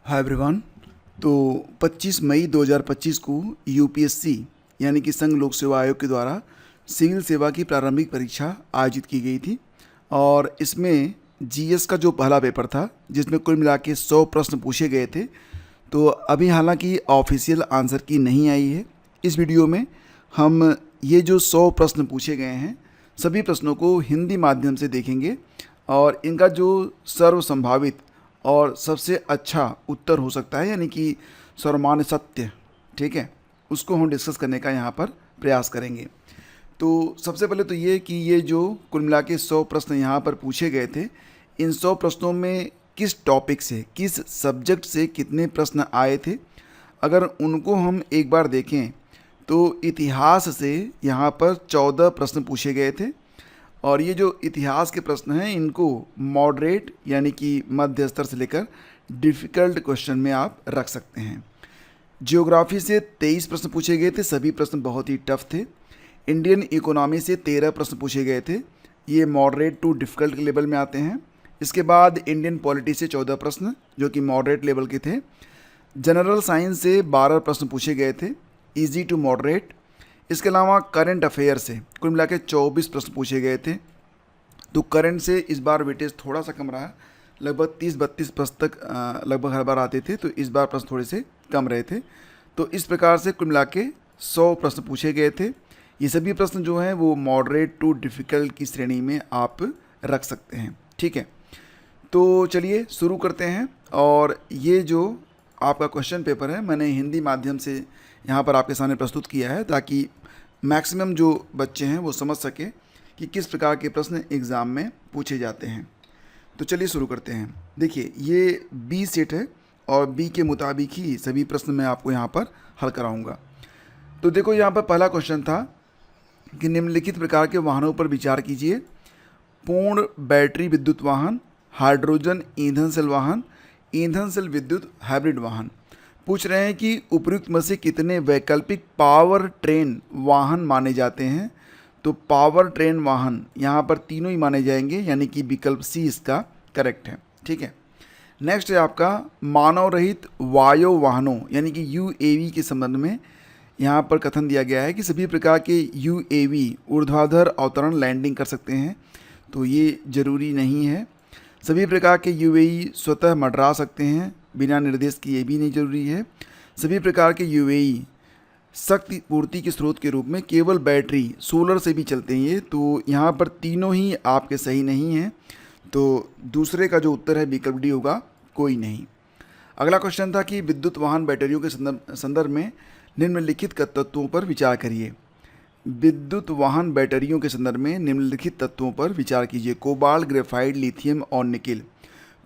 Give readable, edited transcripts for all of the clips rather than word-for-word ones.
Hi everyone. तो 25 मई 2025 को UPSC यानी कि संघ लोक सेवा आयोग के द्वारा सिविल सेवा की प्रारंभिक परीक्षा आयोजित की गई थी और इसमें जीएस का जो पहला पेपर था जिसमें कुल मिला के 100 प्रश्न पूछे गए थे। तो अभी हालांकि ऑफिशियल आंसर की नहीं आई है। इस वीडियो में हम ये जो 100 प्रश्न पूछे गए हैं सभी प्रश्नों को हिंदी माध्यम से देखेंगे और इनका जो सर्व संभावित और सबसे अच्छा उत्तर हो सकता है यानी कि सर्वमान्य सत्य, ठीक है, उसको हम डिस्कस करने का यहाँ पर प्रयास करेंगे। तो सबसे पहले तो ये कि ये जो कुल मिला के 100 प्रश्न यहाँ पर पूछे गए थे, इन 100 प्रश्नों में किस टॉपिक से, किस सब्जेक्ट से कितने प्रश्न आए थे, अगर उनको हम एक बार देखें तो इतिहास से यहाँ पर 14 प्रश्न पूछे गए थे और ये जो इतिहास के प्रश्न हैं इनको मॉडरेट यानी कि मध्य स्तर से लेकर डिफ़िकल्ट क्वेश्चन में आप रख सकते हैं। जियोग्राफी से 23 प्रश्न पूछे गए थे, सभी प्रश्न बहुत ही टफ थे। इंडियन इकोनॉमी से 13 प्रश्न पूछे गए थे, ये मॉडरेट टू डिफ़िकल्ट के लेवल में आते हैं। इसके बाद इंडियन पॉलिटी से 14 प्रश्न जो कि मॉडरेट लेवल के थे। जनरल साइंस से 12 प्रश्न पूछे गए थे, ईजी टू मॉडरेट। इसके अलावा करंट अफेयर से कुल मिला के 24 प्रश्न पूछे गए थे। तो करंट से इस बार वेटेज थोड़ा सा कम रहा, लगभग 30-32 प्रश्न तक लगभग हर बार आते थे, तो इस बार प्रश्न थोड़े से कम रहे थे। तो इस प्रकार से कुल मिला के 100 प्रश्न पूछे गए थे। ये सभी प्रश्न जो हैं वो मॉडरेट टू डिफ़िकल्ट की श्रेणी में आप रख सकते हैं, ठीक है। तो चलिए शुरू करते हैं। और ये जो आपका क्वेश्चन पेपर है मैंने हिंदी माध्यम से यहाँ पर आपके सामने प्रस्तुत किया है ताकि मैक्सिमम जो बच्चे हैं वो समझ सके कि किस प्रकार के प्रश्न एग्ज़ाम में पूछे जाते हैं। तो चलिए शुरू करते हैं। देखिए ये बी सेट है और बी के मुताबिक ही सभी प्रश्न मैं आपको यहाँ पर हल कराऊंगा। तो देखो यहाँ पर पहला क्वेश्चन था कि निम्नलिखित प्रकार के वाहनों पर विचार कीजिए। पूर्ण बैटरी विद्युत वाहन, हाइड्रोजन ईंधन सेल वाहन, ईंधन सेल विद्युत हाइब्रिड वाहन। पूछ रहे हैं कि उपयुक्त में से कितने वैकल्पिक पावर ट्रेन वाहन माने जाते हैं। तो पावर ट्रेन वाहन यहाँ पर तीनों ही माने जाएंगे यानी कि विकल्प सी इसका करेक्ट है, ठीक है। नेक्स्ट है आपका मानव रहित वायु वाहनों यानी कि यूएवी के संबंध में यहाँ पर कथन दिया गया है कि सभी प्रकार के यूएवी ऊर्ध्वाधर अवतरण लैंडिंग कर सकते हैं। तो ये ज़रूरी नहीं है। सभी प्रकार के यूएवी स्वतः मंडरा सकते हैं बिना निर्देश के, ये भी नहीं जरूरी है। सभी प्रकार के यूएवी शक्ति पूर्ति के स्रोत के रूप में केवल बैटरी सोलर से भी चलते हैं ये। तो यहाँ पर तीनों ही आपके सही नहीं हैं, तो दूसरे का जो उत्तर है विकल्प डी होगा, कोई नहीं। अगला क्वेश्चन था कि विद्युत वाहन बैटरियों के संदर्भ में निम्नलिखित तत्वों पर विचार करिए। विद्युत वाहन बैटरियों के संदर्भ में निम्नलिखित तत्वों पर विचार कीजिए। कोबाल्ट, ग्रेफाइट, लिथियम और निकेल।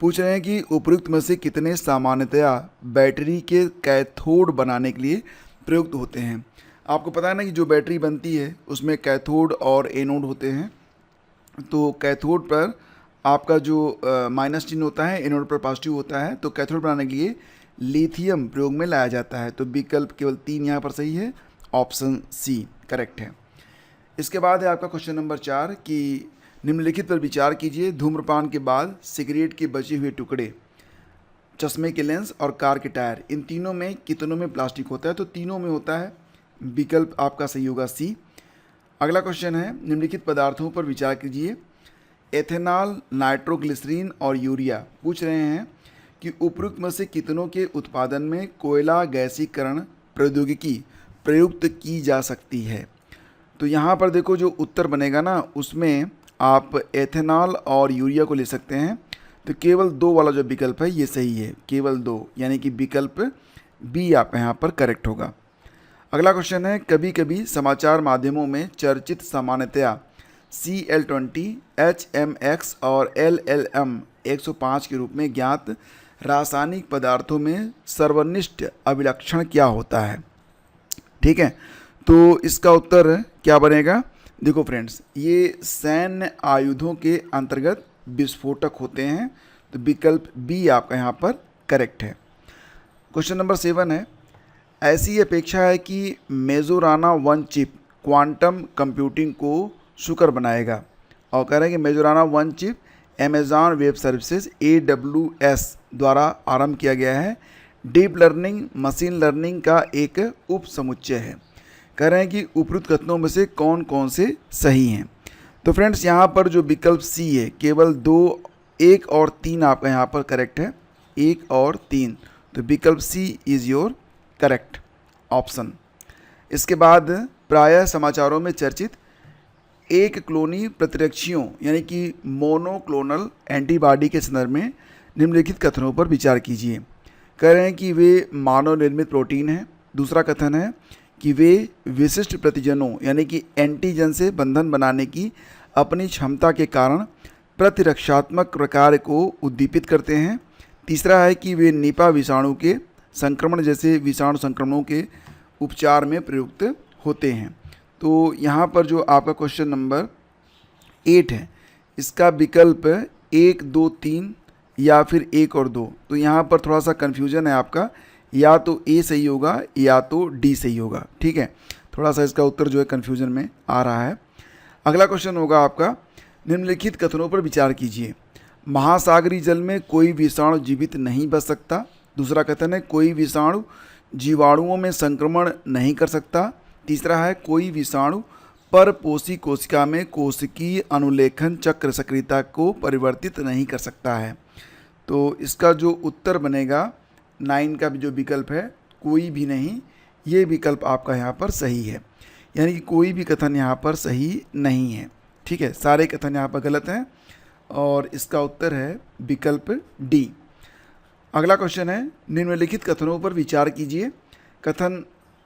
पूछ रहे हैं कि उपयुक्त में से कितने सामान्यतया बैटरी के कैथोड बनाने के लिए प्रयुक्त होते हैं। आपको पता है ना कि जो बैटरी बनती है उसमें कैथोड और एनोड होते हैं। तो कैथोड पर आपका जो माइनस चिन्ह होता है, एनोड पर पॉजिटिव होता है। तो कैथोड बनाने के लिए लिथियम प्रयोग में लाया जाता है। तो विकल्प केवल 3 यहाँ पर सही है, ऑप्शन सी करेक्ट है। इसके बाद है आपका क्वेश्चन नंबर 4 कि निम्नलिखित पर विचार कीजिए। धूम्रपान के बाद सिगरेट के बचे हुए टुकड़े, चश्मे के लेंस और कार के टायर, इन तीनों में कितनों में प्लास्टिक होता है। तो तीनों में होता है, विकल्प आपका सही होगा सी। अगला क्वेश्चन है निम्नलिखित पदार्थों पर विचार कीजिए। एथेनॉल, नाइट्रोग्लिसरीन और यूरिया। पूछ रहे हैं कि उपयुक्त में से कितनों के उत्पादन में कोयला गैसीकरण प्रौद्योगिकी प्रयुक्त की जा सकती है। तो यहाँ पर देखो जो उत्तर बनेगा ना उसमें आप एथेनॉल और यूरिया को ले सकते हैं। तो केवल 2 वाला जो विकल्प है ये सही है, केवल 2 यानी कि विकल्प बी आप यहाँ पर करेक्ट होगा। अगला क्वेश्चन है कभी कभी समाचार माध्यमों में चर्चित सामान्यतया Cl20, HMX और LLM105 के रूप में ज्ञात रासायनिक पदार्थों में सर्वनिष्ठ अभिलक्षण क्या होता है, ठीक है। तो इसका उत्तर क्या बनेगा। देखो फ्रेंड्स, ये सैन्य आयुधों के अंतर्गत विस्फोटक होते हैं। तो विकल्प बी आपका यहाँ पर करेक्ट है। क्वेश्चन नंबर 7 है ऐसी अपेक्षा है कि मेजोराना 1 चिप क्वांटम कंप्यूटिंग को सुकर बनाएगा। और कह रहे हैं कि मेजोराना 1 chip Amazon web services AWS द्वारा आरंभ किया गया है। डीप लर्निंग मशीन लर्निंग का एक उप समुच्चय है। कह रहे हैं कि उपरोक्त कथनों में से कौन कौन से सही हैं। तो फ्रेंड्स यहाँ पर जो विकल्प सी है, केवल 2, 1 और 3 आपका यहाँ पर करेक्ट है, 1 और 3। तो विकल्प सी इज़ योर करेक्ट ऑप्शन। इसके बाद प्रायः समाचारों में चर्चित एक क्लोनी प्रतिरक्षियों यानी कि मोनोक्लोनल एंटीबॉडी के संदर्भ में निम्नलिखित कथनों पर विचार कीजिए। कह रहे हैं कि वे मानव निर्मित प्रोटीन हैं। दूसरा कथन है कि वे विशिष्ट प्रतिजनों यानी कि एंटीजन से बंधन बनाने की अपनी क्षमता के कारण प्रतिरक्षात्मक प्रकार को उद्दीपित करते हैं। तीसरा है कि वे निपा विषाणु के संक्रमण जैसे विषाणु संक्रमणों के उपचार में प्रयुक्त होते हैं। तो यहाँ पर जो आपका क्वेश्चन नंबर 8 है, इसका विकल्प 1, 2, 3 या फिर 1 और 2। तो यहाँ पर थोड़ा सा कन्फ्यूजन है आपका, या तो ए सही होगा या तो डी सही होगा। ठीक है, थोड़ा सा इसका उत्तर जो है कन्फ्यूजन में आ रहा है। अगला क्वेश्चन होगा आपका, निम्नलिखित कथनों पर विचार कीजिए। महासागरीय जल में कोई विषाणु जीवित नहीं बच सकता। दूसरा कथन है कोई विषाणु जीवाणुओं में संक्रमण नहीं कर सकता। तीसरा है कोई विषाणु परपोषी कोशिका में कोशिकीय अनुलेखन चक्र सक्रियता को परिवर्तित नहीं कर सकता है। तो इसका जो उत्तर बनेगा 9 का जो विकल्प है, कोई भी नहीं, ये विकल्प आपका यहाँ पर सही है। यानी कि कोई भी कथन यहाँ पर सही नहीं है। ठीक है, सारे कथन यहाँ पर गलत हैं और इसका उत्तर है विकल्प डी। अगला क्वेश्चन है, निम्नलिखित कथनों पर विचार कीजिए। कथन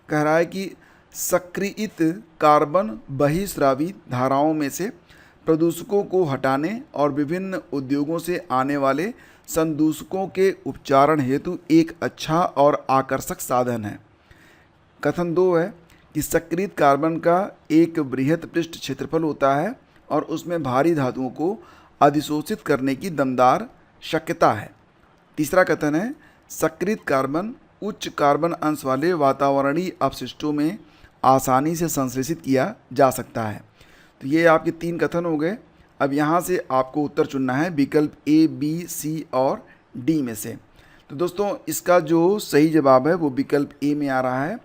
कह रहा है कि सक्रियित कार्बन बहिस्रावी धाराओं में से प्रदूषकों को हटाने और विभिन्न उद्योगों से आने वाले संदूषकों के उपचारण हेतु एक अच्छा और आकर्षक साधन है। कथन 2 है कि सक्रियत कार्बन का एक बृहत पृष्ठ क्षेत्रफल होता है और उसमें भारी धातुओं को अधिशोषित करने की दमदार शक्यता है। तीसरा कथन है सक्रियत कार्बन उच्च कार्बन अंश वाले वातावरणीय अपशिष्टों में आसानी से संश्लेषित किया जा सकता है। तो ये आपके 3 कथन हो गए। अब यहाँ से आपको उत्तर चुनना है विकल्प ए, बी, सी और डी में से। तो दोस्तों इसका जो सही जवाब है वो विकल्प ए में आ रहा है।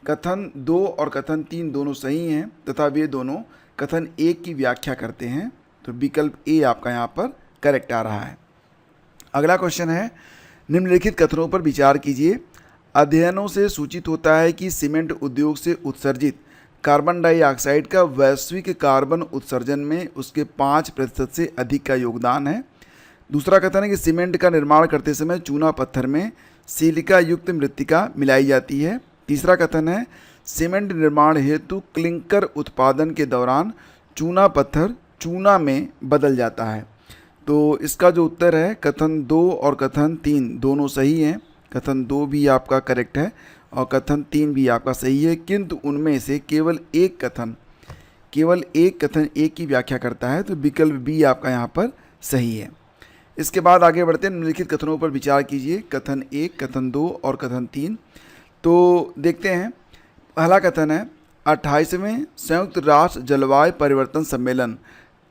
कथन 2 और कथन 3 दोनों सही हैं तथा वे दोनों कथन 1 की व्याख्या करते हैं। तो विकल्प ए आपका यहाँ पर करेक्ट आ रहा है। अगला क्वेश्चन है, निम्नलिखित कथनों पर विचार कीजिए। अध्ययनों से सूचित होता है कि सीमेंट उद्योग से उत्सर्जित कार्बन डाइऑक्साइड का वैश्विक कार्बन उत्सर्जन में उसके 5% से अधिक का योगदान है। दूसरा कथन है कि सीमेंट का निर्माण करते समय चूना पत्थर में सिलिका युक्त मृत्तिका मिलाई जाती है। तीसरा कथन है सीमेंट निर्माण हेतु क्लिंकर उत्पादन के दौरान चूना पत्थर चूना में बदल जाता है। तो इसका जो उत्तर है कथन 2 और कथन 3 दोनों सही हैं। कथन 2 भी आपका करेक्ट है और कथन 3 भी आपका सही है, किंतु उनमें से केवल एक कथन एक की व्याख्या करता है। तो विकल्प बी आपका यहाँ पर सही है। इसके बाद आगे बढ़ते हैं, निम्नलिखित कथनों पर विचार कीजिए। कथन 1, कथन 2 और कथन 3। तो देखते हैं, पहला कथन है 28वें संयुक्त राष्ट्र जलवायु परिवर्तन सम्मेलन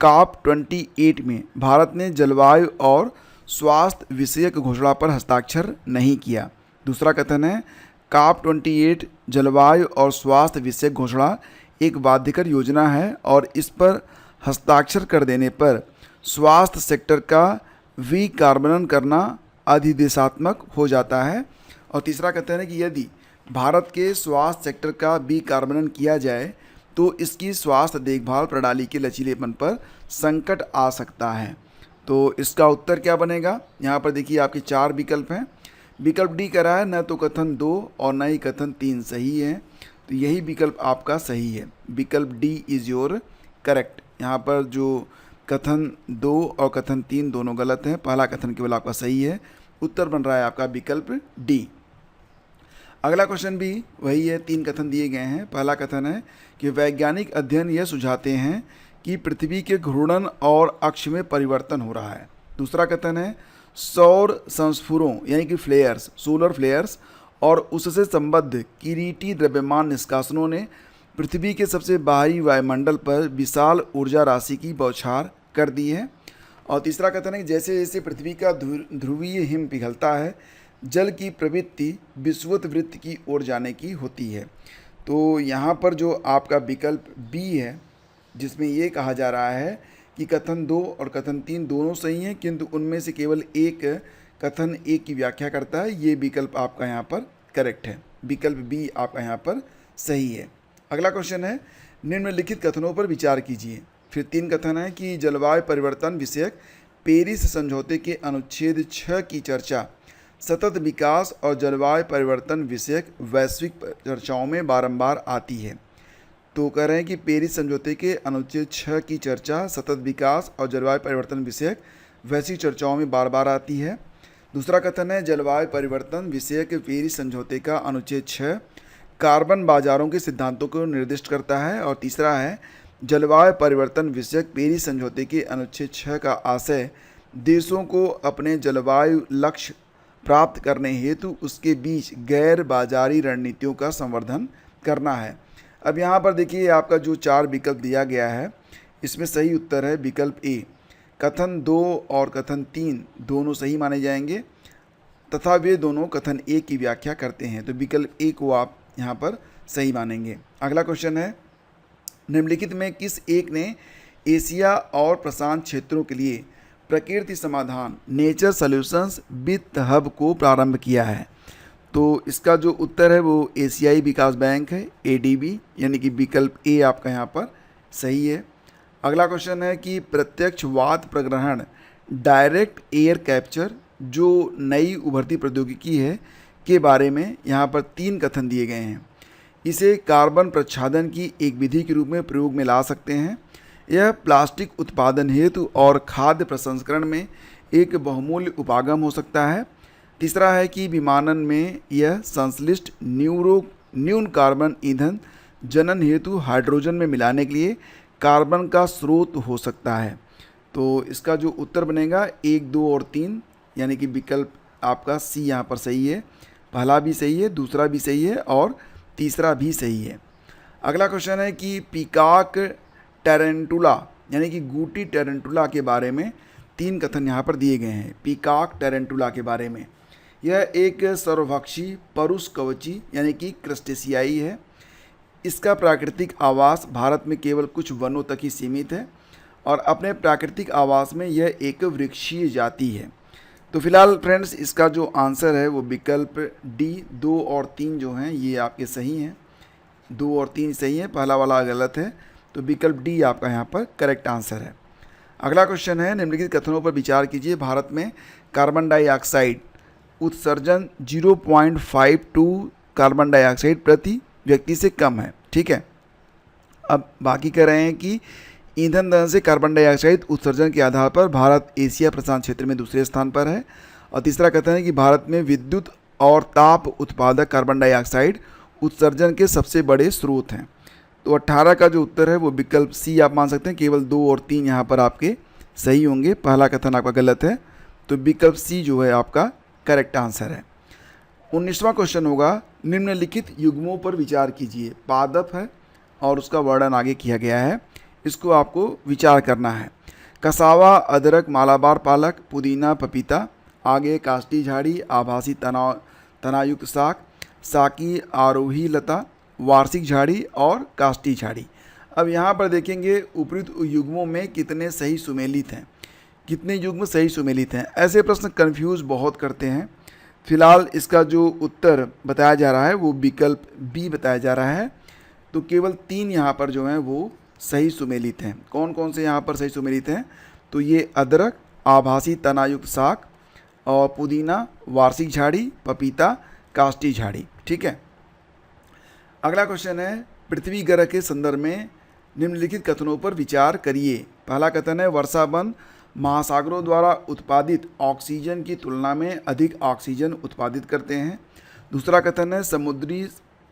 COP28 में भारत ने जलवायु और स्वास्थ्य विषयक घोषणा पर हस्ताक्षर नहीं किया। दूसरा कथन है COP28 जलवायु और स्वास्थ्य विषयक घोषणा एक बाध्यकर योजना है और इस पर हस्ताक्षर कर देने पर स्वास्थ्य सेक्टर का विकार्बनन करना अधिदेशात्मक हो जाता है। और तीसरा कथन है कि यदि भारत के स्वास्थ्य सेक्टर का विकार्बनन किया जाए तो इसकी स्वास्थ्य देखभाल प्रणाली के लचीलेपन पर संकट आ सकता है। तो इसका उत्तर क्या बनेगा? यहाँ पर देखिए आपके 4 विकल्प हैं। विकल्प डी कह रहा है न तो कथन 2 और न ही कथन 3 सही है, तो यही विकल्प आपका सही है। विकल्प डी इज़ योर करेक्ट। यहाँ पर जो कथन 2 और कथन 3 दोनों गलत हैं, पहला कथन केवल आपका सही है। उत्तर बन रहा है आपका विकल्प डी। अगला क्वेश्चन भी वही है, 3 कथन दिए गए हैं। पहला कथन है कि वैज्ञानिक अध्ययन यह सुझाते हैं कि पृथ्वी के घूर्णन और अक्ष में परिवर्तन हो रहा है। दूसरा कथन है सौर संस्फुरों यानी कि फ्लेयर्स, सोलर फ्लेयर्स और उससे संबद्ध किरीटी द्रव्यमान निष्कासनों ने पृथ्वी के सबसे बाहरी वायुमंडल पर विशाल ऊर्जा राशि की बौछार कर दी है। और तीसरा कथन है कि जैसे जैसे पृथ्वी का ध्रुवीय हिम पिघलता है, जल की प्रवृत्ति विषुवत वृत्त की ओर जाने की होती है। तो यहाँ पर जो आपका विकल्प बी है, जिसमें ये कहा जा रहा है कि कथन 2 और कथन 3 दोनों सही हैं, किंतु उनमें से केवल एक कथन एक की व्याख्या करता है, ये विकल्प आपका यहाँ पर करेक्ट है। विकल्प बी आपका यहाँ पर सही है। अगला क्वेश्चन है, निम्नलिखित कथनों पर विचार कीजिए। फिर 3 कथन है कि जलवायु परिवर्तन विषयक पेरिस समझौते के अनुच्छेद 6 की चर्चा सतत विकास और जलवायु परिवर्तन विषयक वैश्विक चर्चाओं में बारंबार आती है। तो कह रहे हैं कि पेरिस समझौते के अनुच्छेद 6 की चर्चा सतत विकास और जलवायु परिवर्तन विषयक वैश्विक चर्चाओं में बार बार आती है। दूसरा कथन है, जलवायु परिवर्तन विषयक पेरिस समझौते का अनुच्छेद 6 कार्बन बाजारों के सिद्धांतों को निर्दिष्ट करता है। और तीसरा है, जलवायु परिवर्तन विषयक पेरिस समझौते के अनुच्छेद 6 का आशय देशों को अपने जलवायु लक्ष्य प्राप्त करने हेतु उसके बीच गैर बाजारी रणनीतियों का संवर्धन करना है। अब यहाँ पर देखिए आपका जो 4 विकल्प दिया गया है, इसमें सही उत्तर है विकल्प ए। कथन 2 और कथन 3 दोनों सही माने जाएंगे तथा वे दोनों कथन ए की व्याख्या करते हैं, तो विकल्प ए को आप यहाँ पर सही मानेंगे। अगला क्वेश्चन है, निम्नलिखित में किस एक ने एशिया और प्रशांत क्षेत्रों के लिए प्रकृति समाधान नेचर सॉल्यूशंस वित्त हब को प्रारंभ किया है? तो इसका जो उत्तर है वो एशियाई विकास बैंक है, एडीबी, यानी कि विकल्प ए आपका यहाँ पर सही है। अगला क्वेश्चन है कि प्रत्यक्षवाद प्रग्रहण डायरेक्ट एयर कैप्चर जो नई उभरती प्रौद्योगिकी है के बारे में यहाँ पर 3 कथन दिए गए हैं। इसे कार्बन प्रच्छादन की एक विधि के रूप में प्रयोग में ला सकते हैं। यह प्लास्टिक उत्पादन हेतु और खाद्य प्रसंस्करण में एक बहुमूल्य उपागम हो सकता है। तीसरा है कि विमानन में यह संश्लिष्ट न्यून कार्बन ईंधन जनन हेतु हाइड्रोजन में मिलाने के लिए कार्बन का स्रोत हो सकता है। तो इसका जो उत्तर बनेगा 1, 2 और 3, यानी कि विकल्प आपका सी यहाँ पर सही है। पहला भी सही है, दूसरा भी सही है और तीसरा भी सही है। अगला क्वेश्चन है कि पीकॉक टेरेंटुला यानी कि गूटी टेरेंटुला के बारे में 3 कथन यहाँ पर दिए गए हैं। पीकॉक टेरेंटुला के बारे में, यह एक सर्वभक्षी परुष कवची यानी कि क्रस्टेशियाई है। इसका प्राकृतिक आवास भारत में केवल कुछ वनों तक ही सीमित है और अपने प्राकृतिक आवास में यह एक वृक्षीय जाति है। तो फिलहाल फ्रेंड्स इसका जो आंसर है वो विकल्प डी 2 और 3 जो हैं ये आपके सही हैं। 2 और 3 सही हैं, पहला वाला गलत है, तो विकल्प डी आपका यहाँ पर करेक्ट आंसर है। अगला क्वेश्चन है, निम्नलिखित कथनों पर विचार कीजिए। भारत में कार्बन डाइऑक्साइड उत्सर्जन 0.52 कार्बन डाइऑक्साइड प्रति व्यक्ति से कम है। ठीक है, अब बाकी कह रहे हैं कि ईंधन दहन से कार्बन डाइऑक्साइड उत्सर्जन के आधार पर भारत एशिया प्रशांत क्षेत्र में दूसरे स्थान पर है। और तीसरा कथन है कि भारत में विद्युत और ताप उत्पादक कार्बन डाइऑक्साइड उत्सर्जन के सबसे बड़े स्रोत हैं। तो 18 का जो उत्तर है वो विकल्प सी आप मान सकते हैं। केवल 2 और 3 यहाँ पर आपके सही होंगे, पहला कथन आपका गलत है, तो विकल्प सी जो है आपका करेक्ट आंसर है। 19वां क्वेश्चन होगा, निम्नलिखित युग्मों पर विचार कीजिए। पादप है और उसका वर्णन आगे किया गया है, इसको आपको विचार करना है। कसावा, अदरक, मालाबार पालक, पुदीना, पपीता, आगे काष्ठी झाड़ी, आभासी तनायुक्त शाक, साकी, आरोही लता, वार्षिक झाड़ी और काष्ठी झाड़ी। अब यहाँ पर देखेंगे उपयुक्त युग्मों में कितने सही सुमेलित हैं, कितने युग्म सही सुमेलित हैं। ऐसे प्रश्न कंफ्यूज बहुत करते हैं। फिलहाल इसका जो उत्तर बताया जा रहा है वो विकल्प बी बताया जा रहा है। तो केवल 3 यहाँ पर जो हैं वो सही सुमेलित हैं। कौन कौन से यहाँ पर सही सुमेलित हैं? तो ये अदरक, आभासी तनायुक्त शाक और पुदीना, वार्षिक झाड़ी, पपीता, काष्ठी झाड़ी। ठीक है, अगला क्वेश्चन है, पृथ्वी ग्रह के संदर्भ में निम्नलिखित कथनों पर विचार करिए। पहला कथन है, वर्षावन महासागरों द्वारा उत्पादित ऑक्सीजन की तुलना में अधिक ऑक्सीजन उत्पादित करते हैं। दूसरा कथन है, समुद्री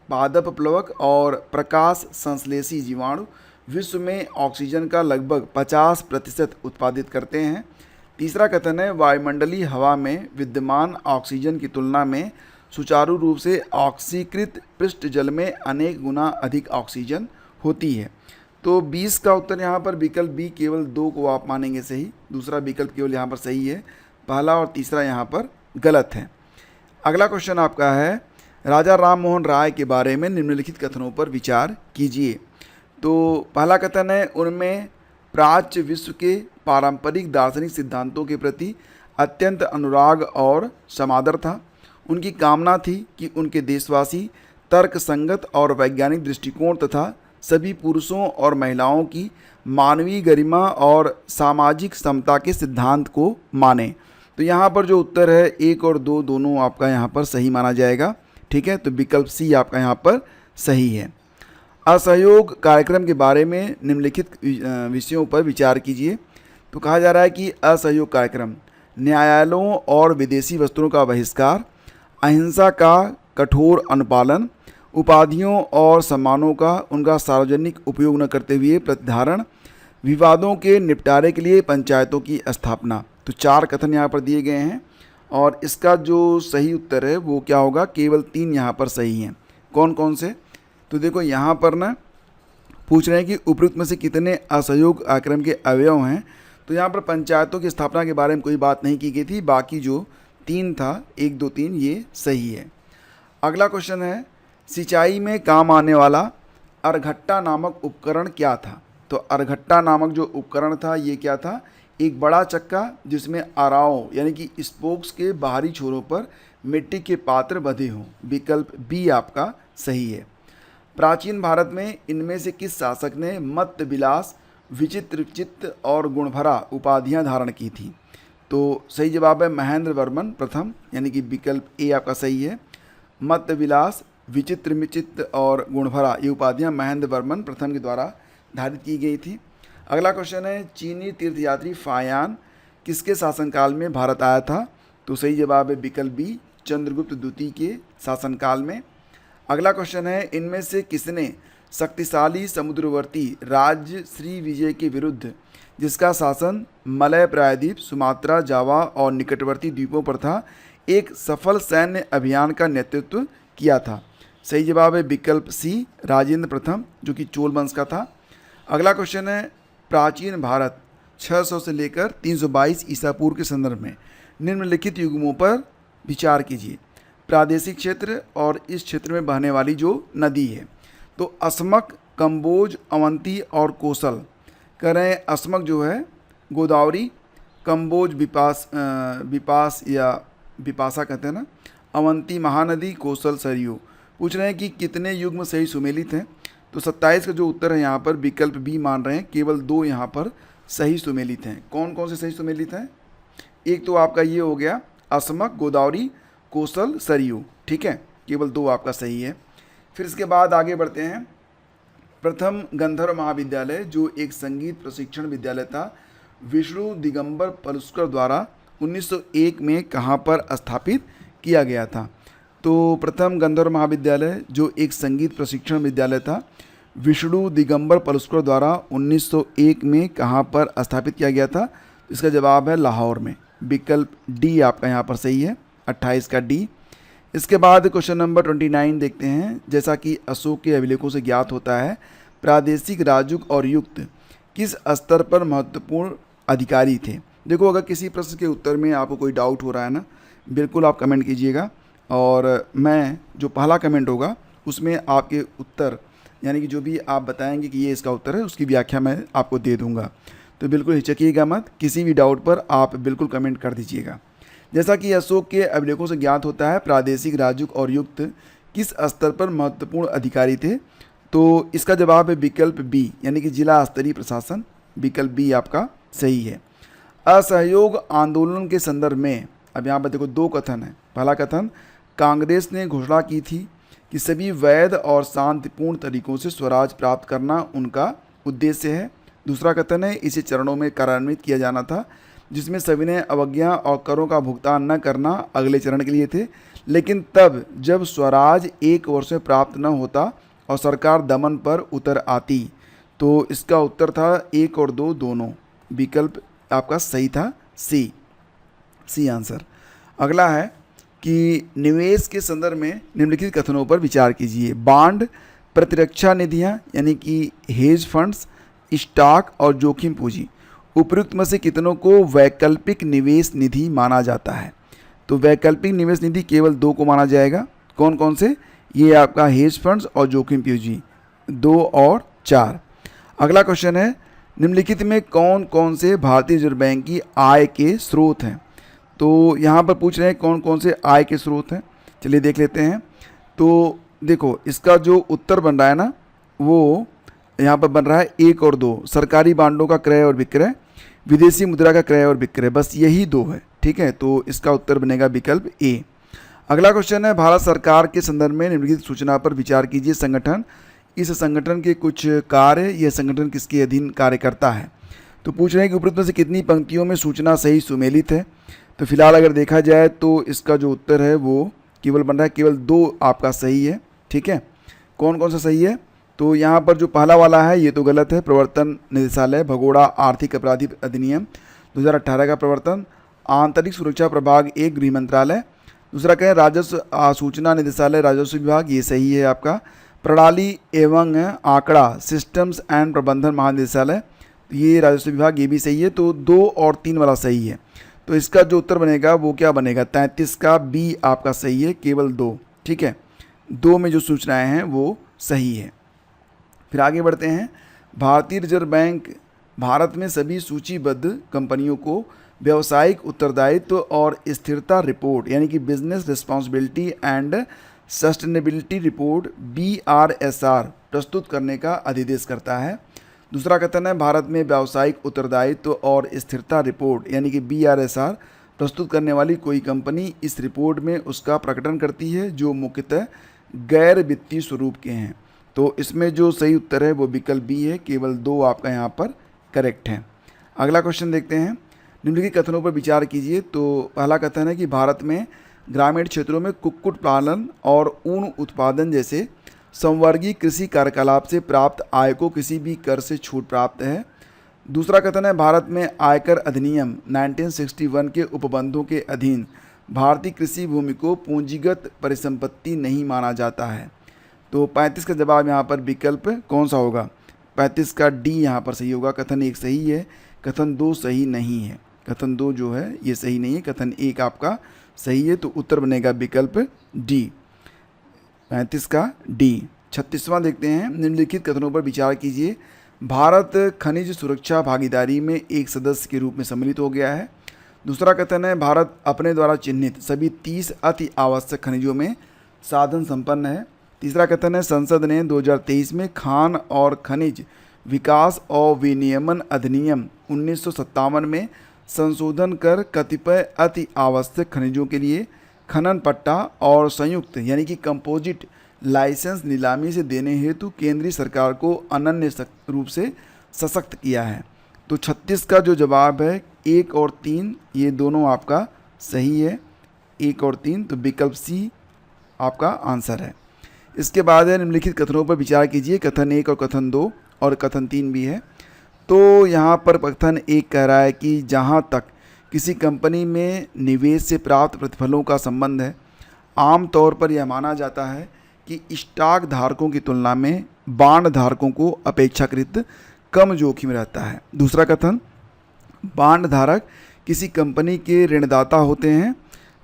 पादप प्लवक और प्रकाश संश्लेषी जीवाणु विश्व में ऑक्सीजन का लगभग 50% उत्पादित करते हैं। तीसरा कथन है, वायुमंडलीय हवा में विद्यमान ऑक्सीजन की तुलना में सुचारू रूप से ऑक्सीकृत पृष्ठ जल में अनेक गुना अधिक ऑक्सीजन होती है। तो 20 का उत्तर यहाँ पर विकल्प बी केवल 2 को आप मानेंगे सही, दूसरा विकल्प केवल यहाँ पर सही है, पहला और तीसरा यहाँ पर गलत है। अगला क्वेश्चन आपका है, राजा राम मोहन राय के बारे में निम्नलिखित कथनों पर विचार कीजिए। तो पहला कथन है, उनमें प्राच्य विश्व के पारंपरिक दार्शनिक सिद्धांतों के प्रति अत्यंत अनुराग और समादर था। उनकी कामना थी कि उनके देशवासी तर्क संगत और वैज्ञानिक दृष्टिकोण तथा सभी पुरुषों और महिलाओं की मानवीय गरिमा और सामाजिक समता के सिद्धांत को माने। तो यहाँ पर जो उत्तर है 1 और 2 दोनों आपका यहाँ पर सही माना जाएगा। ठीक है, तो विकल्प सी आपका यहाँ पर सही है। असहयोग कार्यक्रम के बारे में निम्नलिखित विषयों पर विचार कीजिए। तो कहा जा रहा है कि असहयोग कार्यक्रम न्यायालयों और विदेशी वस्त्रों का बहिष्कार, अहिंसा का कठोर अनुपालन, उपाधियों और सम्मानों का उनका सार्वजनिक उपयोग न करते हुए प्रतिधारण, विवादों के निपटारे के लिए पंचायतों की स्थापना। तो 4 कथन यहाँ पर दिए गए हैं और इसका जो सही उत्तर है वो क्या होगा, केवल 3 यहाँ पर सही हैं। कौन कौन से? तो देखो यहाँ पर ना पूछ रहे हैं कि उपयुक्त में से कितने असहयोग कार्यक्रम के अवयव हैं। तो यहाँ पर पंचायतों की स्थापना के बारे में कोई बात नहीं की गई थी, बाकी जो 3 था 1, 2, 3 ये सही है। अगला क्वेश्चन है, सिंचाई में काम आने वाला अरघट्टा नामक उपकरण क्या था? तो अरघट्टा नामक जो उपकरण था ये क्या था, एक बड़ा चक्का जिसमें आराओं यानी कि स्पोक्स के बाहरी छोरों पर मिट्टी के पात्र बंधे हों। विकल्प बी आपका सही है। प्राचीन भारत में इनमें से किस शासक ने मत विलास, विचित्र चित्त और गुणभरा उपाधियां धारण की थी? तो सही जवाब है महेंद्र वर्मन प्रथम, यानी कि विकल्प ए आपका सही है। मत विलास, विचित्र विचित्र और गुणभरा ये उपाधियां महेंद्र वर्मन प्रथम के द्वारा धारित की गई थी। अगला क्वेश्चन है, चीनी तीर्थयात्री फायान किसके शासनकाल में भारत आया था? तो सही जवाब है विकल्प बी, चंद्रगुप्त द्वितीय के शासनकाल में। अगला क्वेश्चन है, इनमें से किसने शक्तिशाली समुद्रवर्ती राज्य श्री विजय के विरुद्ध, जिसका शासन मलय प्रायद्वीप, सुमात्रा, जावा और निकटवर्ती द्वीपों पर था, एक सफल सैन्य अभियान का नेतृत्व किया था? सही जवाब है विकल्प सी, राजेंद्र प्रथम, जो कि चोल वंश का था। अगला क्वेश्चन है, प्राचीन भारत 600 से लेकर 322 ईसा पूर्व के संदर्भ में निम्नलिखित युग्मों पर विचार कीजिए। प्रादेशिक क्षेत्र और इस क्षेत्र में बहने वाली जो नदी है। तो अस्मक, कंबोज, अवंती और कोसल। कह रहे हैं अस्मक जो है गोदावरी, कंबोज विपास या विपासा कहते हैं ना, अवंती महानदी, कोसल सरयू। पूछ रहे हैं कि कितने युग्म सही सुमेलित हैं? तो 27 का जो उत्तर है यहाँ पर विकल्प बी मान रहे हैं, केवल 2 यहाँ पर सही सुमेलित हैं। कौन कौन से सही सुमेलित हैं? एक तो आपका ये हो गया अस्मक, गोदावरी, कोसल, सरयू। ठीक है, केवल 2 आपका सही है। फिर इसके बाद आगे बढ़ते हैं। प्रथम गंधर्व महाविद्यालय जो एक संगीत प्रशिक्षण विद्यालय था, विष्णु दिगंबर पलुस्कर द्वारा 1901 में कहाँ पर स्थापित किया गया था? तो प्रथम गंधर्व महाविद्यालय जो एक संगीत प्रशिक्षण विद्यालय था, विष्णु दिगंबर पलुस्कर द्वारा 1901 में कहाँ पर स्थापित किया गया था? इसका जवाब है लाहौर में। विकल्प डी आपका यहाँ पर सही है, 28 का डी। इसके बाद क्वेश्चन नंबर 29 देखते हैं। जैसा कि अशोक के अभिलेखों से ज्ञात होता है, प्रादेशिक राजूक और युक्त किस स्तर पर महत्वपूर्ण अधिकारी थे? देखो, अगर किसी प्रश्न के उत्तर में आपको कोई डाउट हो रहा है ना, बिल्कुल आप कमेंट कीजिएगा और मैं जो पहला कमेंट होगा उसमें आपके उत्तर यानी कि जो भी आप बताएंगे कि ये इसका उत्तर है, उसकी व्याख्या मैं आपको दे दूंगा। तो बिल्कुल हिचकिएगा मत, किसी भी डाउट पर आप बिल्कुल कमेंट कर दीजिएगा। जैसा कि अशोक के अभिलेखों से ज्ञात होता है, प्रादेशिक राजूक और युक्त किस स्तर पर महत्वपूर्ण अधिकारी थे? तो इसका जवाब है विकल्प बी, यानी कि जिला स्तरीय प्रशासन। विकल्प बी आपका सही है। असहयोग आंदोलन के संदर्भ में अब यहाँ पर देखो 2 कथन है। पहला कथन, कांग्रेस ने घोषणा की थी कि सभी वैध और शांतिपूर्ण तरीकों से स्वराज प्राप्त करना उनका उद्देश्य है। दूसरा कथन है, इसे चरणों में कार्यान्वित किया जाना था, जिसमें सविनय अवज्ञा और करों का भुगतान न करना अगले चरण के लिए थे। लेकिन तब जब स्वराज 1 वर्ष में प्राप्त न होता और सरकार दमन पर उतर आती। तो इसका उत्तर था 1 और 2 दोनों। विकल्प आपका सही था, सी आंसर। अगला है कि निवेश के संदर्भ में निम्नलिखित कथनों पर विचार कीजिए। बांड, प्रतिरक्षा निधियां यानी कि हेज फंड्स, स्टॉक और जोखिम पूंजी उपयुक्त में से कितनों को वैकल्पिक निवेश निधि माना जाता है? तो वैकल्पिक निवेश निधि केवल 2 को माना जाएगा। कौन कौन से? ये आपका हेज फंड्स और जोखिम पूंजी 2 और 4। अगला क्वेश्चन है, निम्नलिखित में कौन कौन से भारतीय रिजर्व बैंक की आय के स्रोत हैं? तो यहाँ पर पूछ रहे हैं कौन कौन से आय के स्रोत हैं। चलिए देख लेते हैं। तो देखो, इसका जो उत्तर बन रहा है ना, वो यहाँ पर बन रहा है 1 और 2, सरकारी बांडों का क्रय और विक्रय, विदेशी मुद्रा का क्रय और विक्रय, बस यही 2 है। ठीक है, तो इसका उत्तर बनेगा विकल्प ए। अगला क्वेश्चन है, भारत सरकार के संदर्भ में निम्नलिखित सूचना पर विचार कीजिए। संगठन, इस संगठन के कुछ कार्य, यह संगठन किसके अधीन कार्य करता है? तो पूछ रहे हैं कि उपरोक्त में से कितनी पंक्तियों में सूचना सही सुमेलित है? तो फिलहाल अगर देखा जाए तो इसका जो उत्तर है वो केवल बन रहा है, केवल 2 आपका सही है। ठीक है, कौन कौन सा सही है? तो यहाँ पर जो पहला वाला है ये तो गलत है। प्रवर्तन निदेशालय, भगोड़ा आर्थिक अपराधी अधिनियम 2018 का प्रवर्तन, आंतरिक सुरक्षा प्रभाग 1 गृह मंत्रालय। दूसरा कहें राजस्व सूचना निदेशालय, राजस्व विभाग, ये सही है आपका। प्रणाली एवं आंकड़ा सिस्टम्स एंड प्रबंधन महानिदेशालय, ये राजस्व विभाग, ये भी सही है। तो 2 और 3 वाला सही है। तो इसका जो उत्तर बनेगा वो क्या बनेगा? 33 का बी आपका सही है, केवल 2। ठीक है, 2 में जो सूचनाएं हैं वो सही है। फिर आगे बढ़ते हैं। भारतीय रिजर्व बैंक भारत में सभी सूचीबद्ध कंपनियों को व्यावसायिक उत्तरदायित्व और स्थिरता रिपोर्ट यानी कि business responsibility and sustainability report BRSR प्रस्तुत करने का अधिदेश करता है। दूसरा कथन है, भारत में व्यावसायिक उत्तरदायित्व और स्थिरता रिपोर्ट यानी कि BRSR प्रस्तुत करने वाली कोई कंपनी इस रिपोर्ट में उसका प्रकटन करती है जो मुख्यतः गैर वित्तीय स्वरूप के हैं। तो इसमें जो सही उत्तर है वो विकल्प बी है, केवल 2 आपका यहाँ पर करेक्ट है। अगला क्वेश्चन देखते हैं। निम्नलिखित कथनों पर विचार कीजिए। तो पहला कथन है कि भारत में ग्रामीण क्षेत्रों में कुक्कुट पालन और ऊन उत्पादन जैसे संवर्गीय कृषि कार्यकलाप से प्राप्त आय को किसी भी कर से छूट प्राप्त है। दूसरा कथन है, भारत में आयकर अधिनियम 1961 के उपबंधों के अधीन भारतीय कृषि भूमि को पूंजीगत परिसंपत्ति नहीं माना जाता है। तो 35 का जवाब यहाँ पर विकल्प कौन सा होगा? 35 का डी यहाँ पर सही होगा। कथन 1 सही है, कथन 2 सही नहीं है। कथन 2 जो है ये सही नहीं है, कथन 1 आपका सही है। तो उत्तर बनेगा विकल्प डी, 35 का डी। 36वां देखते हैं। निम्नलिखित कथनों पर विचार कीजिए। भारत खनिज सुरक्षा भागीदारी में एक सदस्य के रूप में सम्मिलित हो गया है। दूसरा कथन है, भारत अपने द्वारा चिन्हित सभी 30 अति आवश्यक खनिजों में साधन संपन्न है। तीसरा कथन है, संसद ने 2023 में खान और खनिज विकास और विनियमन अधिनियम 1957 में संशोधन कर कतिपय अति आवश्यक खनिजों के लिए खनन पट्टा और संयुक्त यानी कि कंपोजिट लाइसेंस नीलामी से देने हेतु केंद्रीय सरकार को अनन्य रूप से सशक्त किया है। तो 36 का जो जवाब है 1 और 3 ये दोनों आपका सही है, 1 और 3। तो विकल्प सी आपका आंसर है। इसके बाद है, निम्नलिखित कथनों पर विचार कीजिए। कथन 1 और कथन 2 और कथन 3 भी है। तो यहाँ पर कथन 1 कह रहा है कि जहाँ तक किसी कंपनी में निवेश से प्राप्त प्रतिफलों का संबंध है, आमतौर पर यह माना जाता है कि स्टॉक धारकों की तुलना में बांड धारकों को अपेक्षाकृत कम जोखिम रहता है। दूसरा कथन, बांड धारक किसी कंपनी के ऋणदाता होते हैं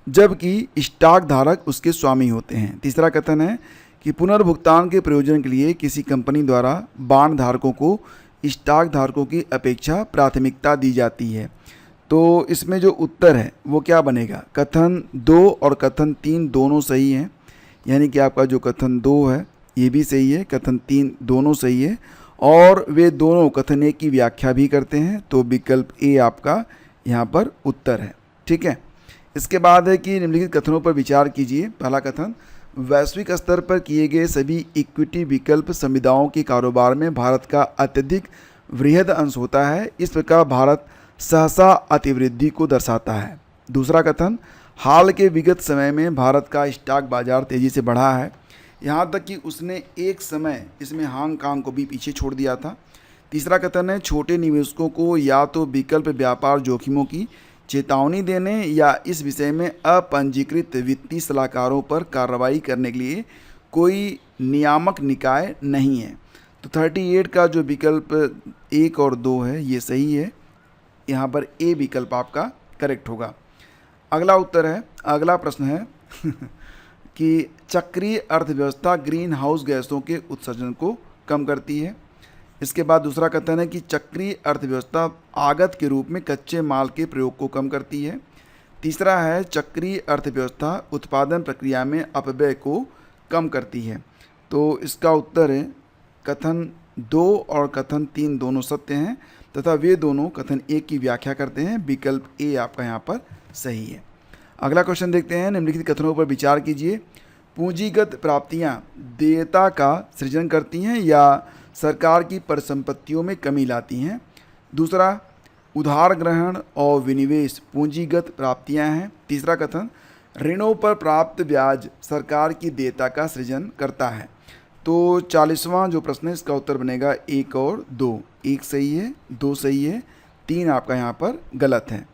जबकि स्टॉक धारक उसके स्वामी होते हैं। तीसरा कथन है कि पुनर्भुगतान के प्रयोजन के लिए किसी कंपनी द्वारा बांड धारकों को स्टॉक धारकों की अपेक्षा प्राथमिकता दी जाती है। तो इसमें जो उत्तर है वो क्या बनेगा? कथन 2 और कथन 3 दोनों सही हैं, यानी कि आपका जो कथन 2 है ये भी सही है, कथन 3 दोनों सही है और वे दोनों कथन 1 की व्याख्या भी करते हैं। तो विकल्प ए आपका यहाँ पर उत्तर है। ठीक है, इसके बाद है कि निम्नलिखित कथनों पर विचार कीजिए। पहला कथन, वैश्विक स्तर पर किए गए सभी इक्विटी विकल्प संविदाओं के कारोबार में भारत का अत्यधिक वृहद अंश होता है। इस प्रकार भारत सहसा अतिवृद्धि को दर्शाता है। दूसरा कथन, हाल के विगत समय में भारत का स्टॉक बाजार तेज़ी से बढ़ा है, यहाँ तक कि उसने एक समय इसमें हांगकांग को भी पीछे छोड़ दिया था। तीसरा कथन है, छोटे निवेशकों को या तो विकल्प व्यापार जोखिमों की चेतावनी देने या इस विषय में अपंजीकृत वित्तीय सलाहकारों पर कार्रवाई करने के लिए कोई नियामक निकाय नहीं है। तो 38 का जो विकल्प 1 और 2 है ये सही है, यहाँ पर ए विकल्प आपका करेक्ट होगा। अगला उत्तर है, अगला प्रश्न है कि चक्रीय अर्थव्यवस्था ग्रीन हाउस गैसों के उत्सर्जन को कम करती है। इसके बाद दूसरा कथन है कि चक्रीय अर्थव्यवस्था आगत के रूप में कच्चे माल के प्रयोग को कम करती है। तीसरा है चक्रीय अर्थव्यवस्था उत्पादन प्रक्रिया में अपव्यय को कम करती है। तो इसका उत्तर है कथन 2 और कथन 3 दोनों सत्य हैं तथा वे दोनों कथन 1 की व्याख्या करते हैं। विकल्प ए आपका यहाँ पर सही है। अगला क्वेश्चन देखते हैं, निम्नलिखित कथनों पर विचार कीजिए। पूंजीगत प्राप्तियाँ देयता का सृजन करती हैं या सरकार की परिसंपत्तियों में कमी लाती हैं। दूसरा, उधार ग्रहण और विनिवेश पूंजीगत प्राप्तियां हैं। तीसरा कथन, ऋणों पर प्राप्त ब्याज सरकार की देयता का सृजन करता है। तो 40वां जो प्रश्न है इसका उत्तर बनेगा 1 और 2। 1 सही है, 2 सही है, 3 आपका यहाँ पर गलत है।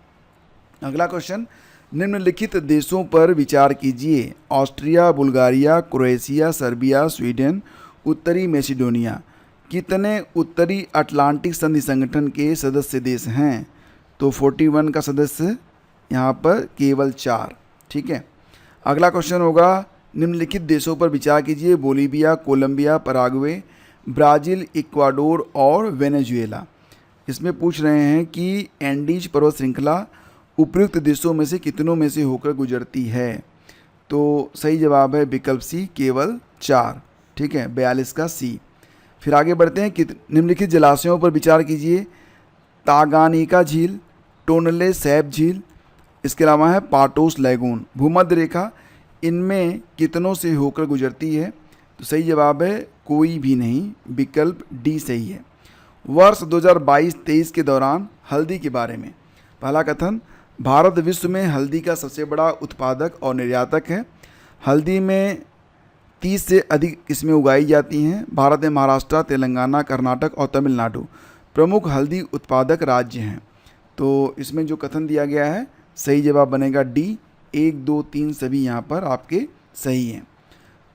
अगला क्वेश्चन, निम्नलिखित देशों पर विचार कीजिए। Austria, Bulgaria, Croatia, Serbia, Sweden, उत्तरी मैसेडोनिया कितने उत्तरी अटलांटिक संधि संगठन के सदस्य देश हैं? तो 41 का सदस्य, यहाँ पर केवल 4। ठीक है। अगला क्वेश्चन होगा, निम्नलिखित देशों पर विचार कीजिए। Bolivia, Colombia, Paraguay, Brazil, Ecuador और वेनेजुएला। इसमें पूछ रहे हैं कि एंडीज पर्वत श्रृंखला उपयुक्त देशों में से कितनों में से होकर गुजरती है? तो सही जवाब है विकल्प सी, केवल 4। ठीक है, 42 का सी। फिर आगे बढ़ते हैं कि निम्नलिखित जलाशयों पर विचार कीजिए। तागानिका झील, टोनले सैप झील, इसके अलावा है पाटोस लैगून। भूमध्य रेखा इनमें कितनों से होकर गुजरती है? तो सही जवाब है कोई भी नहीं, विकल्प डी सही है। वर्ष 2022-23 के दौरान हल्दी के बारे में। पहला कथन, भारत विश्व में हल्दी का सबसे बड़ा उत्पादक और निर्यातक है। हल्दी में 30 से अधिक किस्में उगाई जाती हैं। भारत में महाराष्ट्र, तेलंगाना, कर्नाटक और तमिलनाडु प्रमुख हल्दी उत्पादक राज्य हैं। तो इसमें जो कथन दिया गया है सही जवाब बनेगा डी। 1, 2, 3 सभी यहाँ पर आपके सही हैं।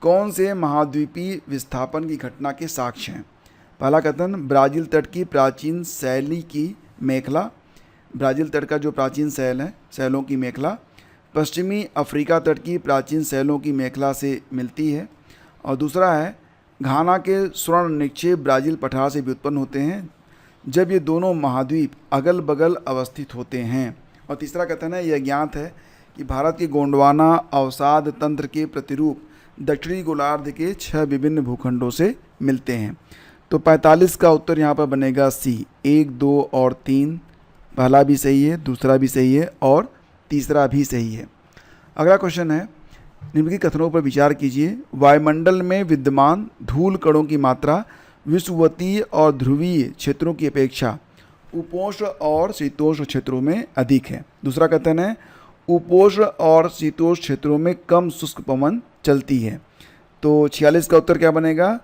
कौन से महाद्वीपीय विस्थापन की घटना के साक्ष्य हैं? पहला कथन, ब्राज़ील तट की प्राचीन शैली की मेखला। ब्राज़ील तट का जो प्राचीन शैल है, शैलों की मेखला पश्चिमी अफ्रीका तट की प्राचीन शैलों की मेखला से मिलती है। और दूसरा है, घाना के स्वर्ण निक्षेप ब्राज़ील पठार से व्युत्पन्न होते हैं जब ये दोनों महाद्वीप अगल बगल अवस्थित होते हैं। और तीसरा कथन है, यह ज्ञात है कि भारत के गोंडवाना अवसाद तंत्र के प्रतिरूप दक्षिणी गोलार्ध के 6 विभिन्न भूखंडों से मिलते हैं। तो 45 का उत्तर यहाँ पर बनेगा सी। 1, 2 और 3 पहला भी सही है, दूसरा भी सही है और तीसरा भी सही है। अगला क्वेश्चन है, निम्नलिखित कथनों पर विचार कीजिए। वायुमंडल में विद्यमान धूल कणों की मात्रा विषुवतीय और ध्रुवीय क्षेत्रों की अपेक्षा उपोष्ण और शीतोष्ण क्षेत्रों में अधिक है। दूसरा कथन है, उपोष्ण और शीतोष्ण क्षेत्रों में कम शुष्क पवन चलती है। तो 46 का उत्तर क्या बनेगा?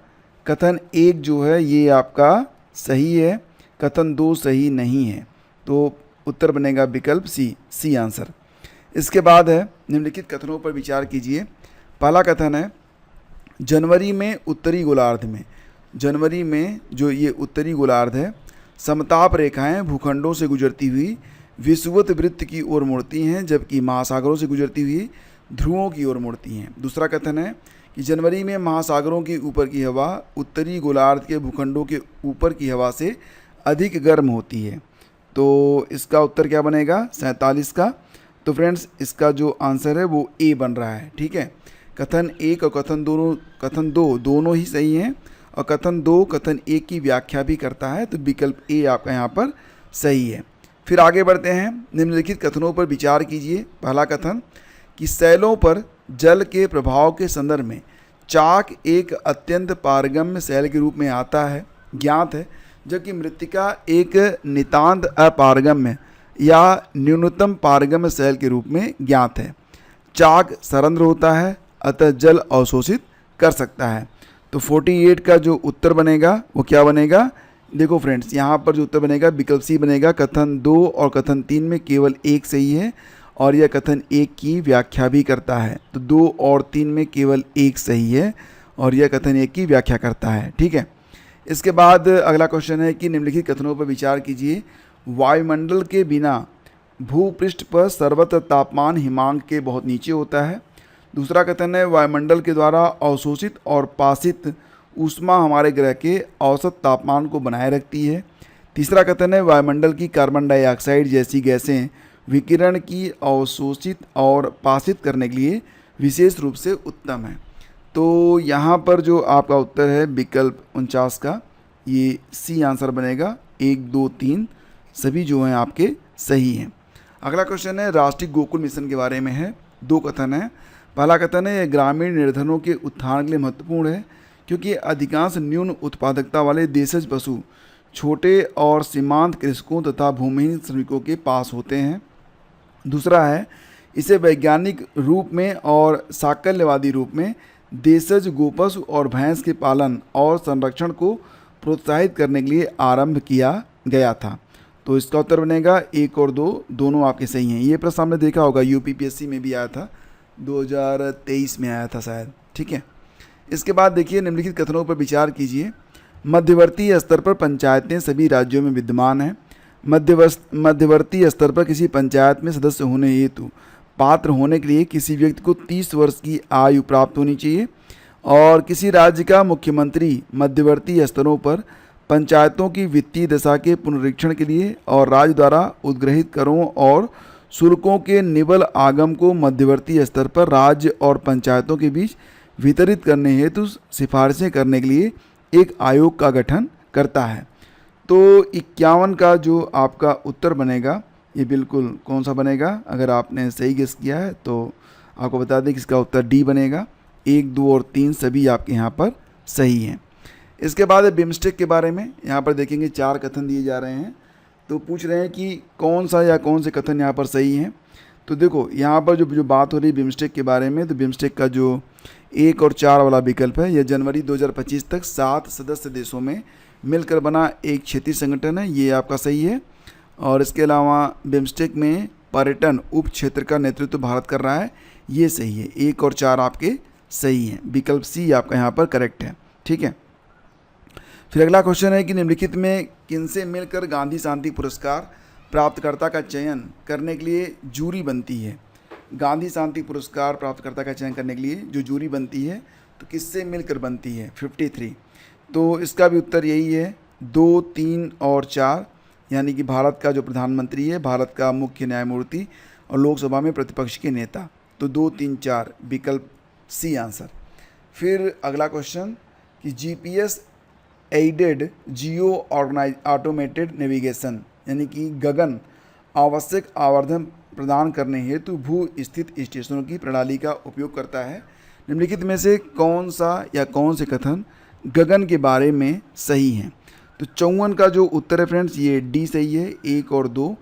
कथन 1 जो है ये आपका सही है, कथन 2 सही नहीं है। तो उत्तर बनेगा विकल्प सी आंसर। इसके बाद है, निम्नलिखित कथनों पर विचार कीजिए। पहला कथन है, जनवरी में उत्तरी गोलार्ध में, जनवरी में जो ये उत्तरी गोलार्ध है, समताप रेखाएं भूखंडों से गुजरती हुई विषुवत वृत्त की ओर मुड़ती हैं जबकि महासागरों से गुजरती हुई ध्रुवों की ओर मुड़ती हैं। दूसरा कथन है कि जनवरी में महासागरों के ऊपर की हवा उत्तरी गोलार्ध के भूखंडों के ऊपर की हवा से अधिक गर्म होती है। तो इसका उत्तर क्या बनेगा? 47 का। तो फ्रेंड्स इसका जो आंसर है वो ए बन रहा है। ठीक है, कथन 1 और कथन 2 दोनों ही सही हैं और कथन 2 कथन 1 की व्याख्या भी करता है। तो विकल्प ए आपका यहाँ पर सही है। फिर आगे बढ़ते हैं, निम्नलिखित कथनों पर विचार कीजिए। पहला कथन कि शैलों पर जल के प्रभाव के संदर्भ में चाक एक अत्यंत पारगम्य शैल के रूप में आता है, ज्ञात है, जबकि मृत्तिका एक नितांत अपारगम्य या न्यूनतम पारगम्य शैल के रूप में ज्ञात है। चाक सरंध्र होता है अतः जल अवशोषित कर सकता है। तो 48 का जो उत्तर बनेगा वो क्या बनेगा? देखो फ्रेंड्स, यहाँ पर जो उत्तर बनेगा विकल्प सी बनेगा। कथन 2 और कथन 3 में केवल 1 सही है और यह कथन 1 की व्याख्या भी करता है। तो 2 और 3 में केवल 1 सही है और यह कथन 1 की व्याख्या करता है। ठीक है, इसके बाद अगला क्वेश्चन है कि निम्नलिखित कथनों पर विचार कीजिए। वायुमंडल के बिना भूपृष्ठ पर सर्वत्र तापमान हिमांक के बहुत नीचे होता है। दूसरा कथन है वायुमंडल के द्वारा अवशोषित और पासित ऊष्मा हमारे ग्रह के औसत तापमान को बनाए रखती है। तीसरा कथन है वायुमंडल की कार्बन डाइऑक्साइड जैसी गैसें विकिरण की अवशोषित और पासित करने के लिए विशेष रूप से उत्तम है। तो यहाँ पर जो आपका उत्तर है विकल्प 49 का, ये सी आंसर बनेगा। 1, 2, 3 सभी जो हैं आपके सही हैं। अगला क्वेश्चन है राष्ट्रीय गोकुल मिशन के बारे में है। 2 कथन है। पहला कथन है ग्रामीण निर्धनों के उत्थान के लिए महत्वपूर्ण है क्योंकि अधिकांश न्यून उत्पादकता वाले देशज पशु छोटे और सीमांत कृषकों तथा भूमिहीन श्रमिकों के पास होते हैं। दूसरा है इसे वैज्ञानिक रूप में और साकल्यवादी रूप में देशज गोपशु और भैंस के पालन और संरक्षण को प्रोत्साहित करने के लिए आरंभ किया गया था। तो इसका उत्तर बनेगा 1 और 2 दोनों आपके सही हैं। ये प्रश्न आपने देखा होगा, यूपीपीएससी में भी आया था, 2023 में आया था शायद। ठीक है, इसके बाद देखिए निम्नलिखित कथनों पर विचार कीजिए। मध्यवर्ती स्तर पर पंचायतें सभी राज्यों में विद्यमान हैं। मध्यवर्ती स्तर पर किसी पंचायत में सदस्य होने हेतु पात्र होने के लिए किसी व्यक्ति को 30 वर्ष की आयु प्राप्त होनी चाहिए और किसी राज्य का मुख्यमंत्री मध्यवर्ती स्तरों पर पंचायतों की वित्तीय दशा के पुनरीक्षण के लिए और राज्य द्वारा उद्ग्रहित करों और शुल्कों के निवल आगम को मध्यवर्ती स्तर पर राज्य और पंचायतों के बीच वितरित करने हेतु सिफारिशें करने के लिए एक आयोग का गठन करता है। तो 51 का जो आपका उत्तर बनेगा ये बिल्कुल कौन सा बनेगा? अगर आपने सही गेस किया है तो आपको बता दें कि इसका उत्तर डी बनेगा। 1, 2 और 3 सभी आपके यहाँ पर सही हैं। इसके बाद बिम्स्टेक के बारे में यहाँ पर देखेंगे 4 कथन दिए जा रहे हैं। तो पूछ रहे हैं कि कौन सा या कौन से कथन यहाँ पर सही हैं। तो देखो यहाँ पर जो बात हो रही है बिम्स्टेक के बारे में, तो बिम्स्टेक का जो 1 और 4 वाला विकल्प है, यह जनवरी 2025 तक 7 सदस्य देशों में मिलकर बना एक क्षेत्रीय संगठन है, ये आपका सही है। और इसके अलावा बिम्स्टेक में पर्यटन उप क्षेत्र का नेतृत्व भारत कर रहा है, ये सही है। 1 और 4 आपके सही हैं। विकल्प सी आपका यहाँ पर करेक्ट है। ठीक है, फिर अगला क्वेश्चन है कि निम्नलिखित में किनसे मिलकर गांधी शांति पुरस्कार प्राप्तकर्ता का चयन करने के लिए जूरी बनती है। गांधी शांति पुरस्कार प्राप्तकर्ता का चयन करने के लिए जो जूरी बनती है तो किससे मिलकर बनती है? 53। तो इसका भी उत्तर यही है, 2, 3 और 4, यानी कि भारत का जो प्रधानमंत्री है, भारत का मुख्य न्यायमूर्ति और लोकसभा में प्रतिपक्ष के नेता। तो 2, 3, 4 विकल्प सी आंसर। फिर अगला क्वेश्चन कि जीपीएस एडेड जियो ऑटोमेटेड नेविगेशन, यानी कि गगन आवश्यक आवर्धन प्रदान करने हेतु भू स्थित स्टेशनों की प्रणाली का उपयोग करता है। निम्नलिखित में से कौन सा या कौन से कथन गगन के बारे में सही हैं? तो 54 का जो उत्तर है फ्रेंड्स ये डी सही है। 1 और 2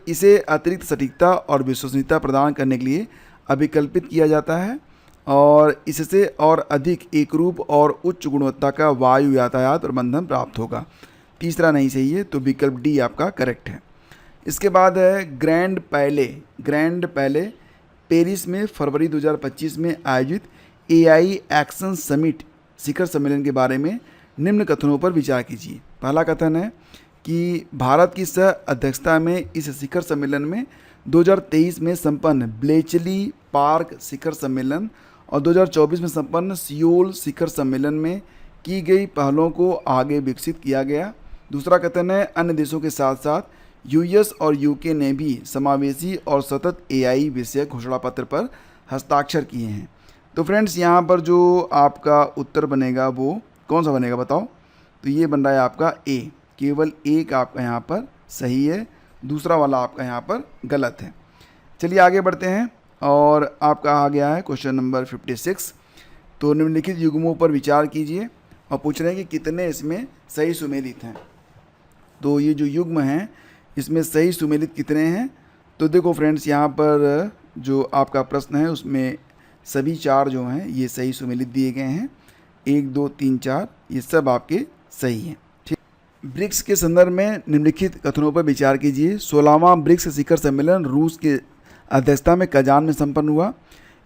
इसे अतिरिक्त सटीकता और विश्वसनीयता प्रदान करने के लिए अभिकल्पित किया जाता है और इससे और अधिक एकरूप और उच्च गुणवत्ता का वायु यातायात प्रबंधन प्राप्त होगा। तीसरा नहीं सही है, तो विकल्प डी आपका करेक्ट है। इसके बाद है ग्रैंड पैले पेरिस में फरवरी 2025 में आयोजित एआई एक्शन समिट शिखर सम्मेलन के बारे में निम्न कथनों पर विचार कीजिए। पहला कथन है कि भारत की सह अध्यक्षता में इस शिखर सम्मेलन में 2023 में संपन्न ब्लेचली पार्क शिखर सम्मेलन और 2024 में संपन्न सियोल शिखर सम्मेलन में की गई पहलों को आगे विकसित किया गया। दूसरा कथन है अन्य देशों के साथ साथ यूएस और यूके ने भी समावेशी और सतत एआई विषयक घोषणा पत्र पर हस्ताक्षर किए हैं। तो फ्रेंड्स यहाँ पर जो आपका उत्तर बनेगा वो कौन सा बनेगा बताओ? तो ये बन रहा है आपका ए, केवल एक आपका यहाँ पर सही है, दूसरा वाला आपका यहाँ पर गलत है। चलिए आगे बढ़ते हैं और आपका आ गया है क्वेश्चन नंबर 56। तो निम्नलिखित युग्मों पर विचार कीजिए और पूछ रहे हैं कि कितने इसमें सही सुमेलित हैं। तो ये जो युग्म हैं इसमें सही सुमेलित कितने हैं? तो देखो फ्रेंड्स यहाँ पर जो आपका प्रश्न है उसमें सभी 4 जो हैं ये सही सुमेलित दिए गए हैं। 1, 2, 3, 4 ये सब आपके सही हैं। ठीक, ब्रिक्स के संदर्भ में निम्नलिखित कथनों पर विचार कीजिए। 16वां ब्रिक्स शिखर सम्मेलन रूस के अध्यक्षता में कजान में संपन्न हुआ।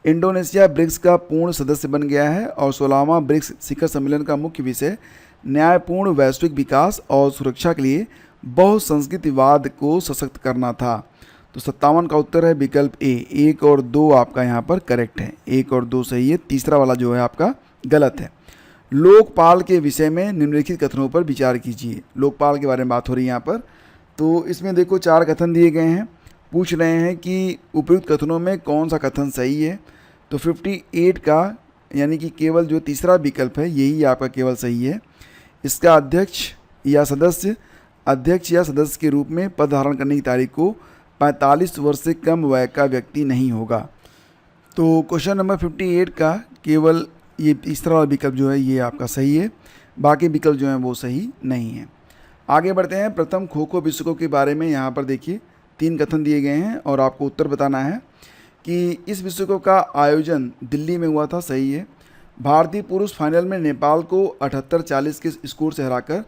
इंडोनेशिया ब्रिक्स का पूर्ण सदस्य बन गया है और 16वां ब्रिक्स शिखर सम्मेलन का मुख्य विषय न्यायपूर्ण वैश्विक विकास और सुरक्षा के लिए बहुसंस्कृतिवाद को सशक्त करना था। तो 57 का उत्तर है विकल्प ए। 1 और 2 आपका यहाँ पर करेक्ट है, 1 और 2 सही है, तीसरा वाला जो है आपका गलत है। लोकपाल के विषय में निम्नलिखित कथनों पर विचार कीजिए। लोकपाल के बारे में बात हो रही है यहाँ पर। तो इसमें देखो 4 कथन दिए गए हैं, पूछ रहे हैं कि उपयुक्त कथनों में कौन सा कथन सही है। तो 58 का यानी कि केवल जो तीसरा विकल्प है यही आपका केवल सही है। इसका अध्यक्ष या सदस्य के रूप में पद धारण करने की तारीख को 45 वर्ष से कम वय का व्यक्ति नहीं होगा। तो क्वेश्चन नंबर 58 का केवल ये तीसरा वाला विकल्प जो है ये आपका सही है, बाकी विकल्प जो हैं वो सही नहीं है। आगे बढ़ते हैं। प्रथम खो खो विश्व कप के बारे में यहाँ पर देखिए 3 कथन दिए गए हैं और आपको उत्तर बताना है कि इस विश्व कप का आयोजन दिल्ली में हुआ था, सही है। भारतीय पुरुष फाइनल में नेपाल को 78-40 के स्कोर से हराकर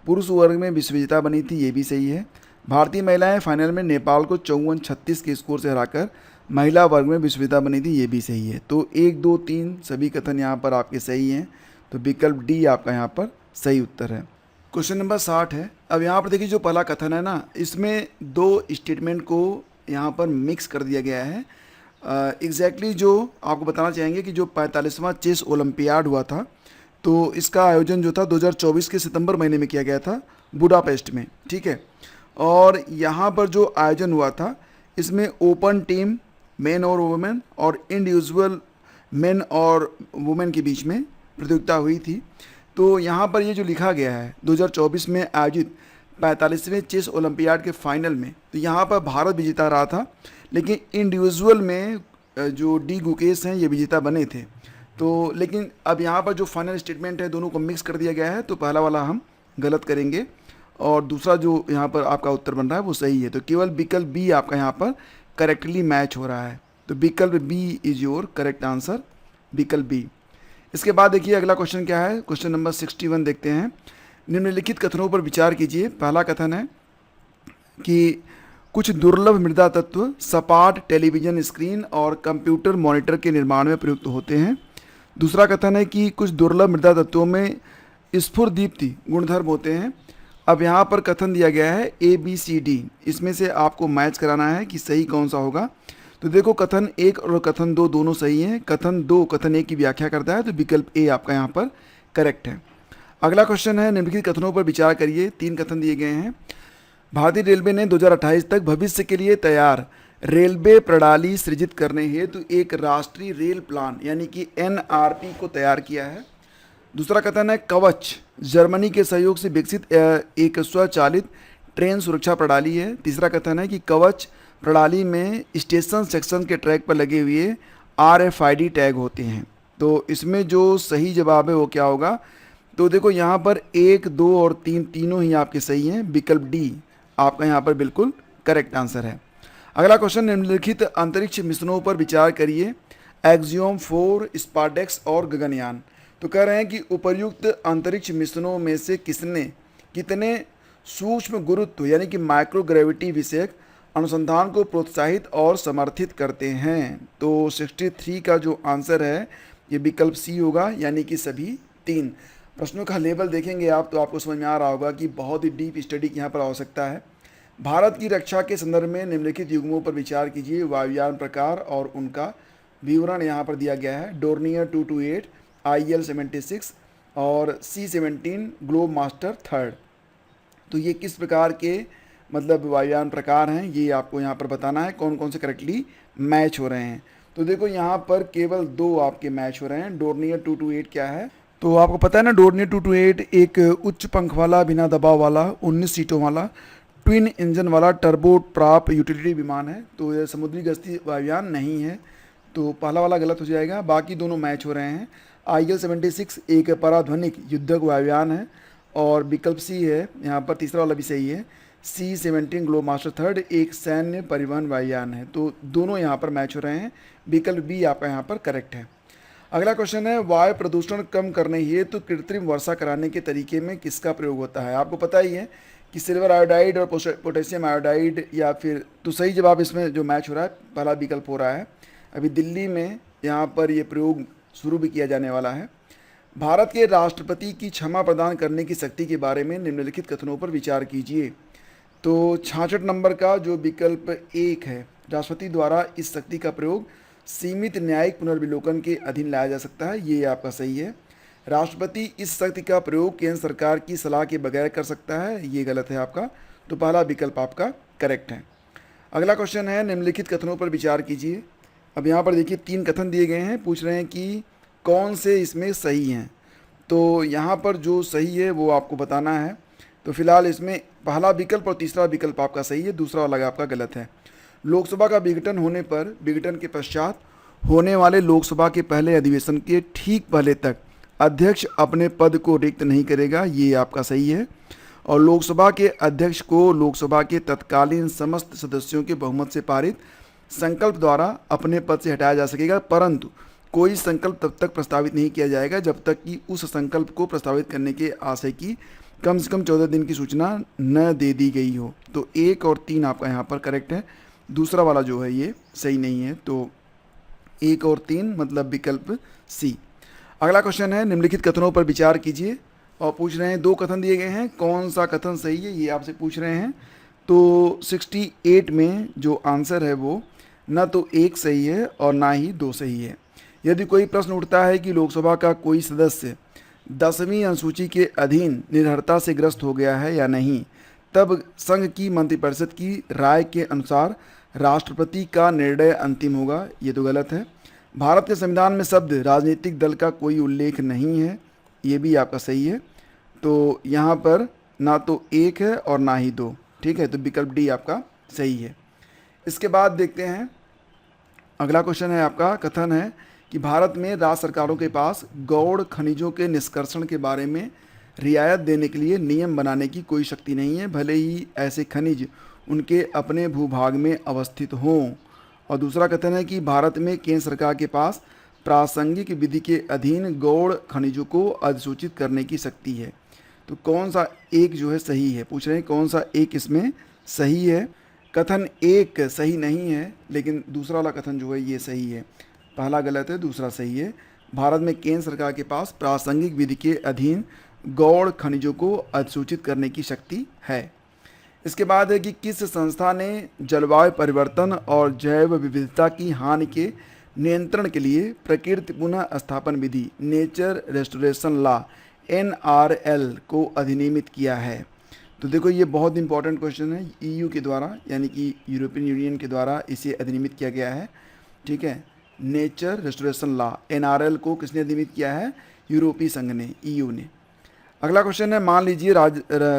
पुरुष वर्ग में विश्व विजेता बनी थी, ये भी सही है। भारतीय महिलाएं फाइनल में नेपाल को 54-36 के स्कोर से हराकर महिला वर्ग में विश्व विजेता बनी थी, ये भी सही है। तो 1, 2, 3 सभी कथन यहाँ पर आपके सही हैं, तो विकल्प डी आपका यहाँ पर सही उत्तर है। क्वेश्चन नंबर 60 है। अब यहाँ पर देखिए जो पहला कथन है ना, इसमें 2 स्टेटमेंट को यहाँ पर मिक्स कर दिया गया है। एग्जैक्टली जो आपको बताना चाहेंगे कि जो 45वां चेस ओलंपियाड हुआ था, तो इसका आयोजन जो था 2024 के सितंबर महीने में किया गया था बुडापेस्ट में, ठीक है। और यहाँ पर जो आयोजन हुआ था इसमें ओपन टीम मेन और वुमेन और इंडिविजुअल मेन और वुमेन के बीच में प्रतियोगिता हुई थी। तो यहाँ पर ये जो लिखा गया है 2024 में आयोजित 45वें चेस ओलंपियाड के फाइनल में, तो यहाँ पर भारत विजेता रहा था, लेकिन इंडिविजुअल में जो डी गुकेश हैं ये विजेता बने थे। तो लेकिन अब यहाँ पर जो फाइनल स्टेटमेंट है दोनों को मिक्स कर दिया गया है, तो पहला वाला हम गलत करेंगे और दूसरा जो यहाँ पर आपका उत्तर बन रहा है वो सही है। तो केवल विकल्प बी आपका यहाँ पर करेक्टली मैच हो रहा है, तो विकल्प B is your correct answer, विकल्प बी। इसके बाद देखिए अगला क्वेश्चन क्या है, क्वेश्चन नंबर 61 देखते हैं। निम्नलिखित कथनों पर विचार कीजिए। पहला कथन है कि कुछ दुर्लभ मृदा तत्व सपाट टेलीविजन स्क्रीन और कंप्यूटर मॉनिटर के निर्माण में प्रयुक्त होते हैं। दूसरा कथन है कि कुछ दुर्लभ मृदा तत्वों में स्फुरदीप्ति गुणधर्म होते हैं। अब यहाँ पर कथन दिया गया है ABCD, इसमें से आपको मैच कराना है कि सही कौन सा होगा। तो देखो कथन 1 और कथन 2 दोनों सही हैं। कथन 2 कथन 1 की व्याख्या करता है, तो विकल्प ए आपका यहाँ पर करेक्ट है। अगला क्वेश्चन है निम्नलिखित कथनों पर विचार करिए। 3 कथन दिए गए हैं। भारतीय रेलवे ने 2028 तक भविष्य के लिए तैयार रेलवे प्रणाली सृजित करने हेतु एक राष्ट्रीय रेल प्लान यानी कि NRP को तैयार किया है। दूसरा कथन है कवच जर्मनी के सहयोग से विकसित एक स्वचालित ट्रेन सुरक्षा प्रणाली है। तीसरा कथन है कि कवच प्रणाली में स्टेशन सेक्शन के ट्रैक पर लगे हुए RFID टैग होते हैं। तो इसमें जो सही जवाब है वो क्या होगा, तो देखो यहाँ पर 1, 2 और 3 तीनों ही आपके सही हैं, विकल्प डी आपका यहाँ पर बिल्कुल करेक्ट आंसर है। अगला क्वेश्चन निम्नलिखित अंतरिक्ष मिशनों पर विचार करिए। एक्सियोम 4, स्पार्डेक्स और गगनयान। तो कह रहे हैं कि उपर्युक्त अंतरिक्ष मिशनों में से कितने सूक्ष्म गुरुत्व यानी कि माइक्रोग्रेविटी विषयक अनुसंधान को प्रोत्साहित और समर्थित करते हैं। तो 63 का जो आंसर है ये विकल्प सी होगा, यानी कि सभी 3। प्रश्नों का लेवल देखेंगे आप तो आपको समझ में आ रहा होगा कि बहुत ही डीप स्टडी की यहाँ पर आवश्यकता है। भारत की रक्षा के संदर्भ में निम्नलिखित युग्मों पर विचार कीजिए। वायुयान प्रकार और उनका विवरण यहाँ पर दिया गया है। डोर्नियर 228, IL-76 और C-17 ग्लोब मास्टर 3rd। तो ये किस प्रकार के मतलब वायुयान प्रकार हैं ये आपको यहाँ पर बताना है, कौन कौन से करेक्टली मैच हो रहे हैं। तो देखो यहाँ पर केवल 2 आपके मैच हो रहे हैं। डोर्नियर 228 क्या है, तो आपको पता है ना, डोर्नियर 228 एक उच्च पंख वाला बिना दबाव वाला 19 सीटों वाला ट्विन इंजन वाला टर्बो प्राप यूटिलिटी विमान है। तो यह समुद्री गश्ती वायुयान नहीं है, तो पहला वाला गलत हो जाएगा, बाकी दोनों मैच हो रहे हैं। IL-76 एक पराध्वनिक युद्धक वायुयान है और विकल्प सी है यहाँ पर, तीसरा वाला भी सही है। C-17 ग्लोब मास्टर 3rd एक सैन्य परिवहन वायुयान है। तो दोनों यहाँ पर मैच हो रहे हैं, विकल्प बी आपका यहाँ पर करेक्ट है। अगला क्वेश्चन है वायु प्रदूषण कम करने हेतु कृत्रिम वर्षा कराने के तरीके में किसका प्रयोग होता है। आपको पता ही है कि सिल्वर आयोडाइड और पोटेशियम आयोडाइड या फिर, तो सही जवाब इसमें जो मैच हो रहा है पहला विकल्प हो रहा है। अभी दिल्ली में यहाँ पर ये प्रयोग शुरू भी किया जाने वाला है। भारत के राष्ट्रपति की क्षमा प्रदान करने की शक्ति के बारे में निम्नलिखित कथनों पर विचार कीजिए। तो 66 नंबर का जो विकल्प एक है, राष्ट्रपति द्वारा इस शक्ति का प्रयोग सीमित न्यायिक पुनर्विलोकन के अधीन लाया जा सकता है, ये आपका सही है। राष्ट्रपति इस शक्ति का प्रयोग केंद्र सरकार की सलाह के बगैर कर सकता है, ये गलत है आपका। तो पहला विकल्प आपका करेक्ट है। अगला क्वेश्चन है, निम्नलिखित कथनों पर विचार कीजिए। अब यहाँ पर देखिए 3 कथन दिए गए हैं, पूछ रहे हैं कि कौन से इसमें सही हैं। तो यहाँ पर जो सही है वो आपको बताना है। तो फिलहाल इसमें पहला विकल्प और तीसरा विकल्प आपका सही है, दूसरा वाला आपका गलत है। लोकसभा का विघटन होने पर विघटन के पश्चात होने वाले लोकसभा के पहले अधिवेशन के ठीक पहले तक अध्यक्ष अपने पद को रिक्त नहीं करेगा, ये आपका सही है। और लोकसभा के अध्यक्ष को लोकसभा के तत्कालीन समस्त सदस्यों के बहुमत से पारित संकल्प द्वारा अपने पद से हटाया जा सकेगा, परंतु कोई संकल्प तब तक प्रस्तावित नहीं किया जाएगा जब तक कि उस संकल्प को प्रस्तावित करने के आशय की कम से कम 14 दिन की सूचना न दे दी गई हो। तो 1 और 3 आपका यहाँ पर करेक्ट है, दूसरा वाला जो है ये सही नहीं है। तो 1 और 3 मतलब विकल्प सी। अगला क्वेश्चन है, निम्नलिखित कथनों पर विचार कीजिए। और पूछ रहे हैं 2 कथन दिए गए हैं, कौन सा कथन सही है ये आपसे पूछ रहे हैं। तो 68 में जो आंसर है वो न तो 1 सही है और ना ही 2 सही है। यदि कोई प्रश्न उठता है कि लोकसभा का कोई सदस्य 10वीं अनुसूची के अधीन निर्भरता से ग्रस्त हो गया है या नहीं, तब संघ की मंत्रिपरिषद की राय के अनुसार राष्ट्रपति का निर्णय अंतिम होगा, ये तो गलत है। भारत के संविधान में शब्द राजनीतिक दल का कोई उल्लेख नहीं है, ये भी आपका सही है। तो यहाँ पर ना तो 1 है और ना ही 2, ठीक है। तो विकल्प डी आपका सही है। इसके बाद देखते हैं अगला क्वेश्चन है आपका, कथन है कि भारत में राज्य सरकारों के पास गौड़ खनिजों के निष्कर्षण के बारे में रियायत देने के लिए नियम बनाने की कोई शक्ति नहीं है, भले ही ऐसे खनिज उनके अपने भूभाग में अवस्थित हों। और दूसरा कथन है कि भारत में केंद्र सरकार के पास प्रासंगिक विधि के अधीन गौड़ खनिजों को अधिसूचित करने की शक्ति है। तो कौन सा एक जो है सही है, पूछ रहे हैं कौन सा एक इसमें सही है। कथन 1 सही नहीं है, लेकिन दूसरा वाला कथन जो है ये सही है। पहला गलत है, दूसरा सही है। भारत में केंद्र सरकार के पास प्रासंगिक विधि के अधीन गौड़ खनिजों को अधिसूचित करने की शक्ति है। इसके बाद है कि किस संस्था ने जलवायु परिवर्तन और जैव विविधता की हानि के नियंत्रण के लिए प्रकृति पुनः स्थापन विधि नेचर रेस्टोरेशन लॉ NRL को अधिनियमित किया है। तो देखो ये बहुत इंपॉर्टेंट क्वेश्चन है, EU के द्वारा यानी कि यूरोपियन यूनियन के द्वारा इसे अधिनियमित किया गया है, ठीक है। नेचर रेस्टोरेशन लॉ NRL को किसने अधिनियमित किया है, यूरोपीय संघ ने, EU ने। अगला क्वेश्चन है, मान लीजिए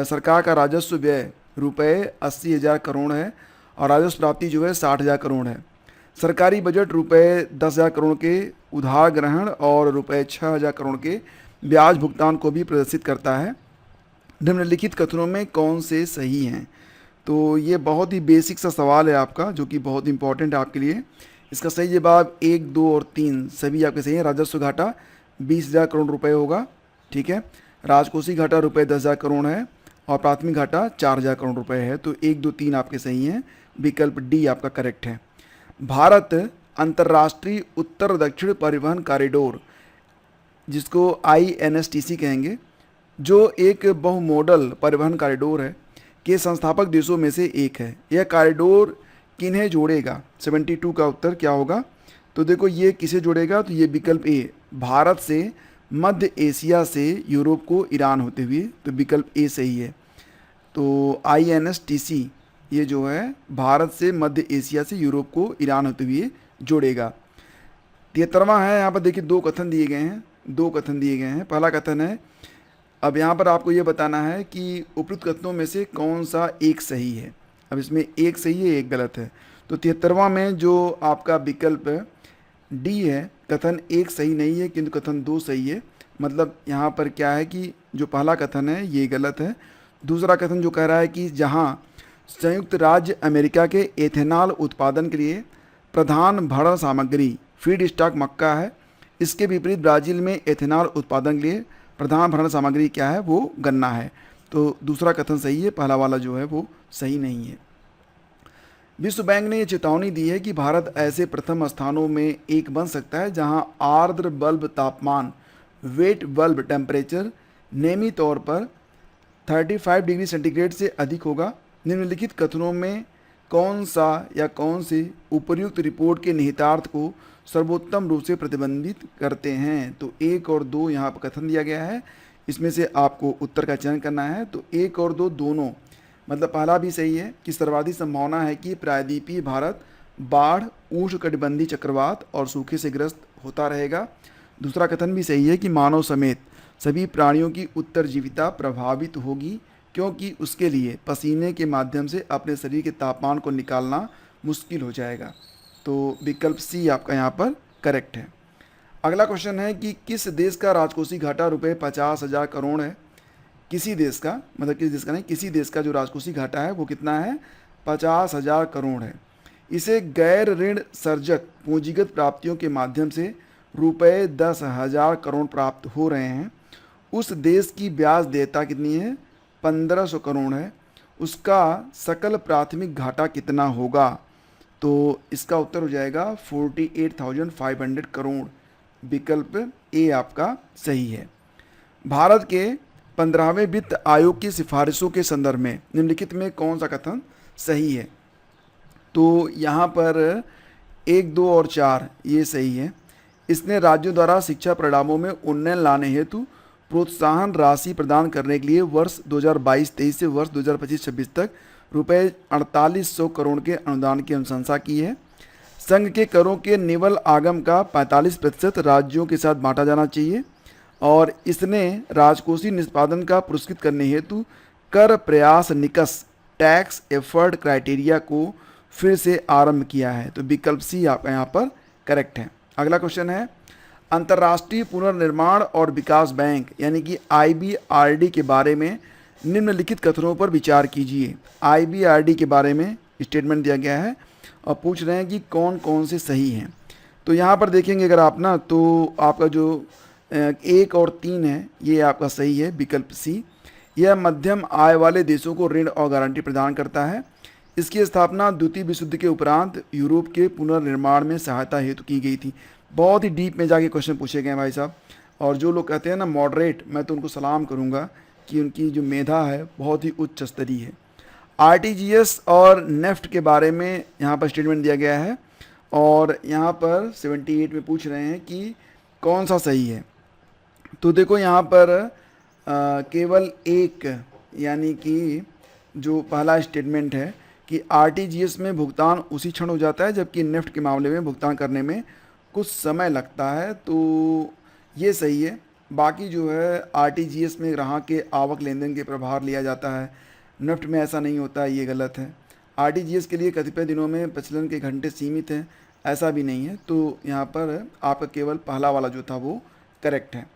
सरकार का राजस्व व्यय रुपये 80,000 करोड़ है और राजस्व प्राप्ति जो है 60,000 करोड़ है। सरकारी बजट रुपये 10,000 करोड़ के उधार ग्रहण और रुपये 6,000 करोड़ के ब्याज भुगतान को भी प्रदर्शित करता है। निम्नलिखित कथनों में कौन से सही हैं। तो ये बहुत ही बेसिक सा सवाल है आपका, जो कि बहुत इंपॉर्टेंट है आपके लिए। इसका सही जवाब 1, 2 और 3 सभी आपके सही हैं। राजस्व घाटा 20,000 करोड़ रुपए होगा, ठीक है। राजकोषीय घाटा रुपये 10,000 करोड़ है और प्राथमिक घाटा 4,000 करोड़ रुपए है। तो 1, 2, 3 आपके सही हैं, विकल्प डी आपका करेक्ट है। भारत अंतर्राष्ट्रीय उत्तर दक्षिण परिवहन कॉरिडोर, जिसको INSTC कहेंगे, जो एक बहुमोडल परिवहन कॉरिडोर है, के संस्थापक देशों में से एक है। यह कॉरिडोर किन्हें जोड़ेगा, 72 का उत्तर क्या होगा। तो देखो ये किसे जोड़ेगा, तो ये विकल्प ए, भारत से मध्य एशिया से यूरोप को ईरान होते हुए, तो विकल्प ए सही है। तो INSTC ये जो है भारत से मध्य एशिया से यूरोप को ईरान होते हुए जोड़ेगा। 73वां है, यहाँ पर देखिए 2 कथन दिए गए हैं। पहला कथन है, अब यहाँ पर आपको ये बताना है कि उपयुक्त कथनों में से कौन सा एक सही है। अब इसमें एक सही है, एक गलत है। तो 73वां में जो आपका विकल्प डी है, कथन 1 सही नहीं है किंतु कथन 2 सही है। मतलब यहाँ पर क्या है कि जो पहला कथन है ये गलत है। दूसरा कथन जो कह रहा है कि जहाँ संयुक्त राज्य अमेरिका के एथेनॉल उत्पादन के लिए प्रधान भरण सामग्री फीड स्टॉक मक्का है, इसके विपरीत ब्राज़ील में एथेनॉल उत्पादन के लिए प्रधान भरण सामग्री क्या है, वो गन्ना है। तो दूसरा कथन सही है, पहला वाला जो है वो सही नहीं है। विश्व बैंक ने ये चेतावनी दी है कि भारत ऐसे प्रथम स्थानों में एक बन सकता है जहां आर्द्र बल्ब तापमान वेट बल्ब टेम्परेचर नेमी तौर पर 35 डिग्री सेंटीग्रेड से अधिक होगा। निम्नलिखित कथनों में कौन सा या कौन से उपर्युक्त रिपोर्ट के निहितार्थ को सर्वोत्तम रूप से प्रतिबंधित करते हैं? तो 1 और 2 यहाँ पर कथन दिया गया है, इसमें से आपको उत्तर का चयन करना है। तो 1 और 2 दोनों, मतलब पहला भी सही है कि सर्वाधिक संभावना है कि प्रायद्वीपीय भारत बाढ़, उष्णकटिबंधीय चक्रवात और सूखे से ग्रस्त होता रहेगा। दूसरा कथन भी सही है कि मानव समेत सभी प्राणियों की उत्तरजीविता प्रभावित होगी, क्योंकि उसके लिए पसीने के माध्यम से अपने शरीर के तापमान को निकालना मुश्किल हो जाएगा। तो विकल्प सी आपका यहाँ पर करेक्ट है। अगला क्वेश्चन है कि किस देश का राजकोषीय घाटा रुपये 50,000 करोड़ है? किसी देश का, मतलब किसी देश का नहीं, किसी देश का जो राजकोषीय घाटा है वो कितना है? 50,000 करोड़ है। इसे गैर ऋण सर्जक पूंजीगत प्राप्तियों के माध्यम से रुपये 10,000 करोड़ प्राप्त हो रहे हैं। उस देश की ब्याज देयता कितनी है? 1,500 करोड़ है। उसका सकल प्राथमिक घाटा कितना होगा? तो इसका उत्तर हो जाएगा 48,500 करोड़। विकल्प ए आपका सही है। भारत के 15वें वित्त आयोग की सिफारिशों के संदर्भ में निम्नलिखित में कौन सा कथन सही है? तो यहाँ पर 1, 2 और 4 ये सही है। इसने राज्यों द्वारा शिक्षा परिणामों में उन्नयन लाने हेतु प्रोत्साहन राशि प्रदान करने के लिए वर्ष 2022-23 से वर्ष 2025-26 तक रुपये 4800 करोड़ के अनुदान की अनुशंसा की है। संघ के करों के निवल आगम का 45% राज्यों के साथ बांटा जाना चाहिए और इसने राजकोषीय निष्पादन का पुरस्कृत करने हेतु कर प्रयास निकस टैक्स एफर्ट क्राइटेरिया को फिर से आरंभ किया है। तो विकल्प सी आपका यहाँ पर करेक्ट है। अगला क्वेश्चन है, अंतर्राष्ट्रीय पुनर्निर्माण और विकास बैंक यानी कि IBRD के बारे में निम्नलिखित कथनों पर विचार कीजिए। IBRD के बारे में स्टेटमेंट दिया गया है और पूछ रहे हैं कि कौन कौन से सही हैं। तो यहाँ पर देखेंगे अगर आप ना, तो आपका जो 1 और 3 है ये आपका सही है, विकल्प सी। यह मध्यम आय वाले देशों को ऋण और गारंटी प्रदान करता है। इसकी स्थापना द्वितीय विश्व युद्ध के उपरांत यूरोप के पुनर्निर्माण में सहायता हेतु की गई थी। बहुत ही डीप में जाके क्वेश्चन पूछे गए भाई साहब, और जो लोग कहते हैं ना मॉडरेट, मैं तो उनको सलाम करूंगा कि उनकी जो मेधा है बहुत ही उच्च स्तरीय है। RTGS और नेफ्ट के बारे में यहाँ पर स्टेटमेंट दिया गया है और यहाँ पर 78 में पूछ रहे हैं कि कौन सा सही है। तो देखो यहाँ पर केवल एक, यानी कि जो पहला स्टेटमेंट है कि RTGS में भुगतान उसी क्षण हो जाता है, जबकि नेफ्ट के मामले में भुगतान करने में कुछ समय लगता है, तो ये सही है। बाकी जो है RTGS में ग्राहक के आवक लेन देन के प्रभार लिया जाता है, नेफ्ट में ऐसा नहीं होता है, ये गलत है। RTGS के लिए कतिपय दिनों में प्रचलन के घंटे सीमित हैं, ऐसा भी नहीं है। तो यहाँ पर आपका केवल पहला वाला जो था वो करेक्ट है।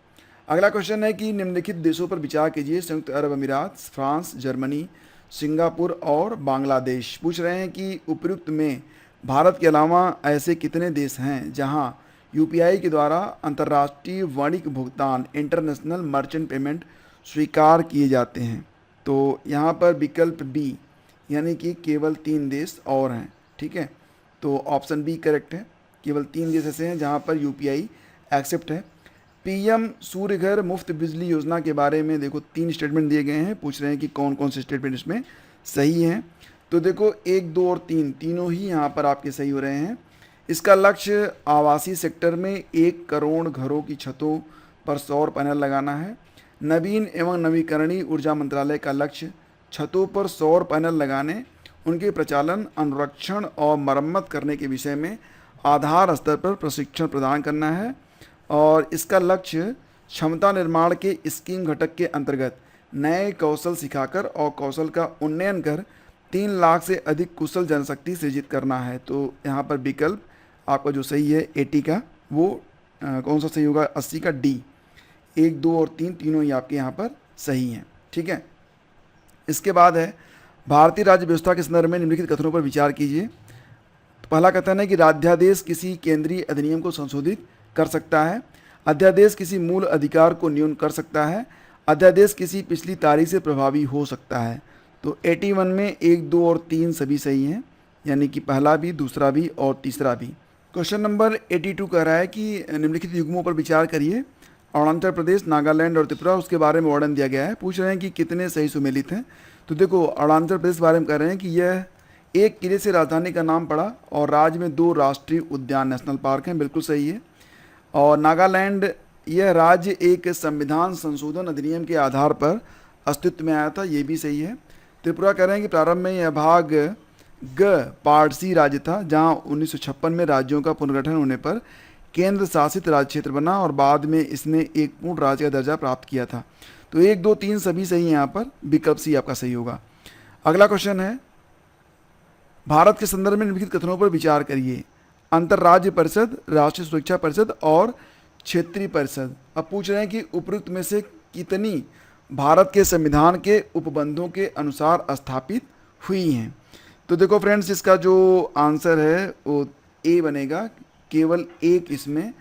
अगला क्वेश्चन है कि निम्नलिखित देशों पर विचार कीजिए। संयुक्त अरब अमीरात, फ्रांस, जर्मनी, सिंगापुर और बांग्लादेश। पूछ रहे हैं कि उपयुक्त में भारत के अलावा ऐसे कितने देश हैं जहां UPI के द्वारा अंतर्राष्ट्रीय वाणिज्यिक भुगतान इंटरनेशनल मर्चेंट पेमेंट स्वीकार किए जाते हैं? तो यहाँ पर विकल्प बी, यानी कि केवल 3 देश और हैं। ठीक है, तो ऑप्शन बी करेक्ट है। केवल 3 देश ऐसे हैं जहाँ पर UPI एक्सेप्ट है। PM सूर्य घर मुफ्त बिजली योजना के बारे में देखो 3 स्टेटमेंट दिए गए हैं, पूछ रहे हैं कि कौन कौन से स्टेटमेंट इसमें सही हैं। तो देखो 1, 2 और 3 तीनों ही यहाँ पर आपके सही हो रहे हैं। इसका लक्ष्य आवासीय सेक्टर में 1 करोड़ घरों की छतों पर सौर पैनल लगाना है। नवीन एवं नवीकरणीय ऊर्जा मंत्रालय का लक्ष्य छतों पर सौर पैनल लगाने, उनके प्रचालन, अनुरक्षण और मरम्मत करने के विषय में आधार स्तर पर प्रशिक्षण प्रदान करना है। और इसका लक्ष्य क्षमता निर्माण के स्कीम घटक के अंतर्गत नए कौशल सिखाकर और कौशल का उन्नयन कर 3 लाख से अधिक कुशल जनशक्ति सृजित करना है। तो यहाँ पर विकल्प आपका जो सही है 80 का, वो कौन सा सही होगा? 80 का डी। 1, 2 और 3 तीनों ही आपके यहाँ पर सही हैं। ठीक है, इसके बाद है भारतीय राज्य व्यवस्था के संदर्भ में निम्नलिखित कथनों पर विचार कीजिए। तो पहला कथन है कि राज्यादेश किसी केंद्रीय अधिनियम को संशोधित कर सकता है। अध्यादेश किसी मूल अधिकार को न्यून कर सकता है। अध्यादेश किसी पिछली तारीख से प्रभावी हो सकता है। तो 81 में 1, 2 और 3 सभी सही हैं, यानी कि पहला भी, दूसरा भी और तीसरा भी। क्वेश्चन नंबर 82 कह रहा है कि निम्नलिखित युग्मों पर विचार करिए अरुणाचल प्रदेश, नागालैंड और त्रिपुरा, उसके बारे में वर्णन दिया गया है। पूछ रहे हैं कि कितने सही सुमेलित हैं। तो देखो, अरुणाचल प्रदेश के बारे में कह रहे हैं कि यह एक किले से राजधानी का नाम पड़ा और राज्य में 2 राष्ट्रीय उद्यान नेशनल पार्क हैं, बिल्कुल सही है। और नागालैंड, यह राज्य एक संविधान संशोधन अधिनियम के आधार पर अस्तित्व में आया था, ये भी सही है। त्रिपुरा कह रहे हैं कि प्रारंभ में यह भाग ग पारसी राज्य था, जहां 1956 में राज्यों का पुनर्गठन होने पर केंद्र शासित राज्य क्षेत्र बना और बाद में इसने एक पूर्ण राज्य का दर्जा प्राप्त किया था। तो 1, 2, 3 सभी सही हैं यहाँ पर, विकल्प सी आपका सही होगा। अगला क्वेश्चन है, भारत के संदर्भ में निम्नलिखित कथनों पर विचार करिए। अंतर्राज्य परिषद, राष्ट्रीय सुरक्षा परिषद और क्षेत्रीय परिषद। अब पूछ रहे हैं कि उपयुक्त में से कितनी भारत के संविधान के उपबंधों के अनुसार स्थापित हुई हैं। तो देखो फ्रेंड्स, इसका जो आंसर है वो ए बनेगा। केवल एक इसमें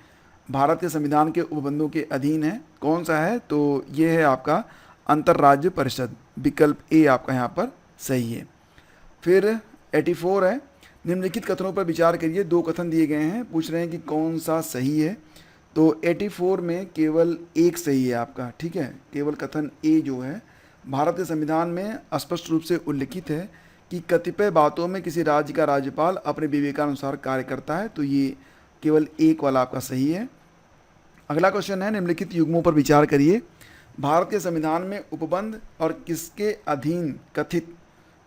भारत के संविधान के उपबंधों के अधीन है। कौन सा है? तो ये है आपका अंतर्राज्य परिषद, विकल्प ए आपका यहाँ पर सही है। फिर 84 है, निम्नलिखित कथनों पर विचार करिए। 2 कथन दिए गए हैं, पूछ रहे हैं कि कौन सा सही है। तो 84 में केवल एक सही है आपका, ठीक है। केवल कथन ए जो है, भारत के संविधान में स्पष्ट रूप से उल्लिखित है कि कतिपय बातों में किसी राज्य का राज्यपाल अपने विवेकानुसार कार्य करता है। तो ये केवल एक वाला आपका सही है। अगला क्वेश्चन है, निम्नलिखित युग्मों पर विचार करिए। भारत के संविधान में उपबंध और किसके अधीन कथित?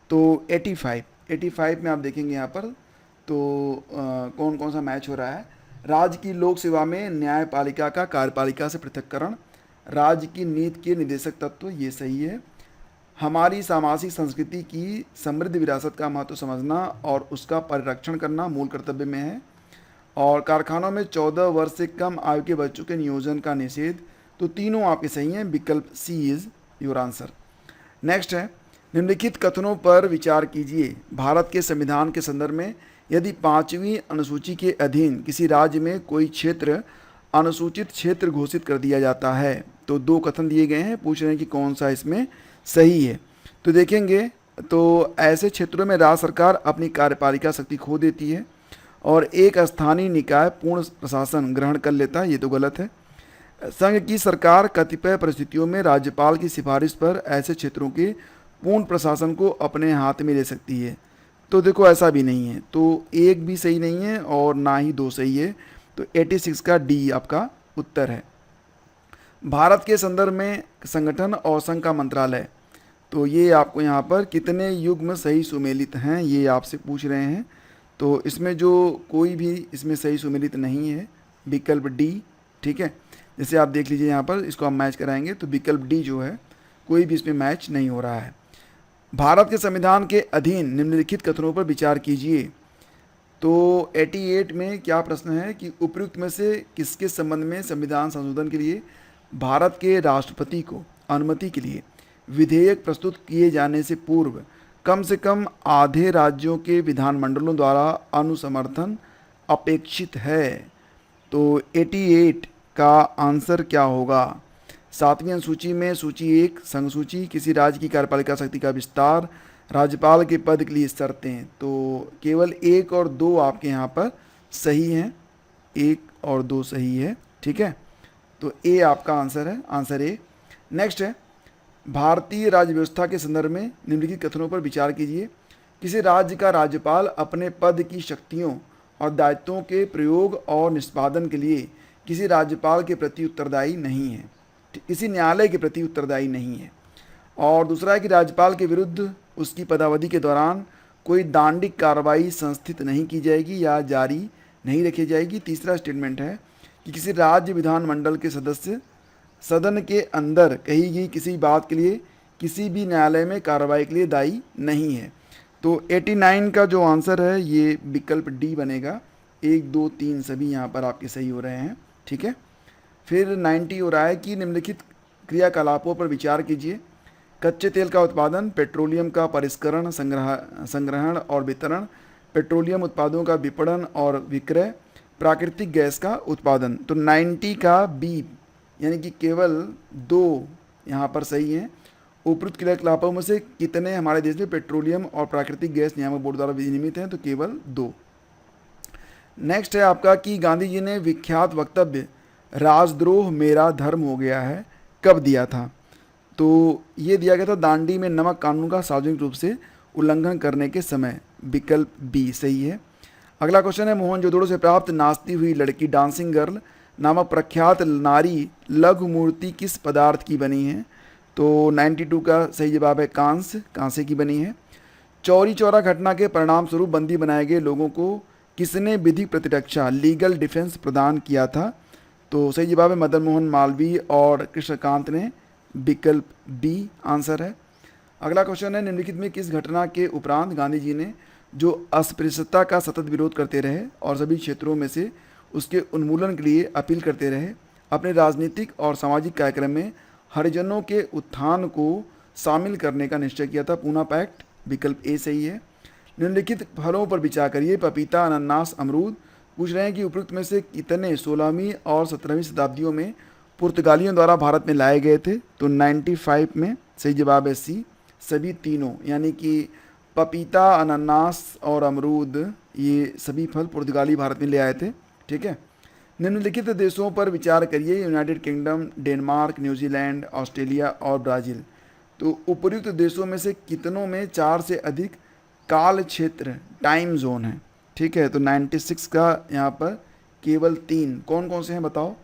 तो 85 में आप देखेंगे यहाँ पर, तो कौन कौन सा मैच हो रहा है। राज्य की लोक सेवा में न्यायपालिका का कार्यपालिका से पृथक्करण, राज्य की नीति के निदेशक तत्व, ये सही है। हमारी सामाजिक संस्कृति की समृद्ध विरासत का महत्व समझना और उसका परिरक्षण करना मूल कर्तव्य में है। और कारखानों में 14 वर्ष से कम आयु के बच्चों के नियोजन का निषेध। तो तीनों आपके सही हैं, विकल्प सी इज योर आंसर। नेक्स्ट है, निम्नलिखित कथनों पर विचार कीजिए। भारत के संविधान के संदर्भ में यदि 5वीं अनुसूची के अधीन किसी राज्य में कोई क्षेत्र अनुसूचित क्षेत्र घोषित कर दिया जाता है, तो 2 कथन दिए गए हैं, पूछ रहे हैं कि कौन सा इसमें सही है। तो देखेंगे तो ऐसे क्षेत्रों में राज्य सरकार अपनी कार्यपालिका शक्ति खो देती है और एक स्थानीय निकाय पूर्ण प्रशासन ग्रहण कर लेता है, ये तो गलत है। संघ की सरकार कतिपय परिस्थितियों में राज्यपाल की सिफारिश पर ऐसे क्षेत्रों के पूर्ण प्रशासन को अपने हाथ में ले सकती है। तो देखो, ऐसा भी नहीं है, तो एक भी सही नहीं है और ना ही 2 सही है। तो 86 का डी आपका उत्तर है। भारत के संदर्भ में संगठन और संघ का मंत्रालय, तो ये आपको यहाँ पर कितने युग्म सही सुमेलित हैं, ये आपसे पूछ रहे हैं। तो इसमें जो कोई भी इसमें सही सुमेलित नहीं है, विकल्प डी, ठीक है। जैसे आप देख लीजिए यहाँ पर, इसको हम मैच कराएंगे तो विकल्प डी जो है, कोई भी इसमें मैच नहीं हो रहा है। भारत के संविधान के अधीन निम्नलिखित कथनों पर विचार कीजिए। तो 88 में क्या प्रश्न है कि उपयुक्त में से किसके संबंध में संविधान संशोधन के लिए भारत के राष्ट्रपति को अनुमति के लिए विधेयक प्रस्तुत किए जाने से पूर्व कम से कम आधे राज्यों के विधानमंडलों द्वारा अनुसमर्थन अपेक्षित है। तो 88 का आंसर क्या होगा? 7वीं अनुसूची में सूची 1 संघ सूची, किसी राज्य की कार्यपालिका शक्ति का विस्तार, राज्यपाल के पद के लिए शर्तें। तो केवल 1 और 2 आपके यहाँ पर सही हैं, 1 और 2 सही है, ठीक है। तो ए आपका आंसर है, आंसर ए। नेक्स्ट है, भारतीय राज्य व्यवस्था के संदर्भ में निम्नलिखित कथनों पर विचार कीजिए। किसी राज्य का राज्यपाल अपने पद की शक्तियों और दायित्वों के प्रयोग और निष्पादन के लिए किसी राज्यपाल के प्रति उत्तरदायी नहीं है, किसी न्यायालय के प्रति उत्तरदायी नहीं है। और दूसरा है कि राज्यपाल के विरुद्ध उसकी पदावधि के दौरान कोई दंडिक कार्रवाई संस्थित नहीं की जाएगी या जारी नहीं रखी जाएगी। तीसरा स्टेटमेंट है कि किसी राज्य विधानमंडल के सदस्य सदन के अंदर कही गई किसी बात के लिए किसी भी न्यायालय में कार्रवाई के लिए दायी नहीं है। तो 89 का जो आंसर है ये विकल्प डी बनेगा। 1, 2, 3 सभी यहाँ पर आपके सही हो रहे हैं, ठीक है। फिर 90 हो रहा है कि निम्नलिखित क्रियाकलापों पर विचार कीजिए। कच्चे तेल का उत्पादन, पेट्रोलियम का परिष्करण, संग्रहण और वितरण, पेट्रोलियम उत्पादों का विपणन और विक्रय, प्राकृतिक गैस का उत्पादन। तो 90 का बी यानी कि केवल 2 यहाँ पर सही हैं। उपरोक्त क्रियाकलापों में से कितने हमारे देश में पेट्रोलियम और प्राकृतिक गैस नियामक बोर्ड द्वारा विनियमित हैं? तो केवल 2। नेक्स्ट है आपका कि गांधी जी ने विख्यात वक्तव्य राजद्रोह मेरा धर्म हो गया है कब दिया था? तो ये दिया गया था दांडी में नमक कानून का सार्वजनिक रूप से उल्लंघन करने के समय। विकल्प बी सही है। अगला क्वेश्चन है, मोहनजोदड़ो से प्राप्त नाचती हुई लड़की डांसिंग गर्ल नामक प्रख्यात नारी लघु मूर्ति किस पदार्थ की बनी है? तो 92 का सही जवाब है कांसे की बनी है। चौरी चौरा घटना के परिणाम स्वरूप बंदी बनाए गए लोगों को किसने विधिक प्रतिरक्षा लीगल डिफेंस प्रदान किया था? तो सही जवाब है मदन मोहन मालवीय और कृष्णकांत ने। विकल्प बी आंसर है। अगला क्वेश्चन है, निम्नलिखित में किस घटना के उपरांत गांधी जी ने जो अस्पृश्यता का सतत विरोध करते रहे और सभी क्षेत्रों में से उसके उन्मूलन के लिए अपील करते रहे, अपने राजनीतिक और सामाजिक कार्यक्रम में हरिजनों के उत्थान को शामिल करने का निश्चय किया था? पूना पैक्ट। विकल्प ए सही है। निम्नलिखित फलों पर विचार करिए, पपीता, अनानास, अमरूद। पूछ रहे हैं कि उपयुक्त में से कितने 16वीं और 17वीं शताब्दियों में पुर्तगालियों द्वारा भारत में लाए गए थे? तो 95 में सही जवाब है सी, सभी तीनों, यानी कि पपीता, अनानास और अमरूद, ये सभी फल पुर्तगाली भारत में ले आए थे। ठीक है। निम्नलिखित देशों पर विचार करिए, United kingdom, Denmark, New Zealand, Australia और ब्राज़ील। तो उपर्युक्त देशों में से कितनों में 4 से अधिक काल क्षेत्र टाइम जोन है? ठीक है, तो 96 का यहाँ पर केवल 3। कौन कौन से हैं बताओ?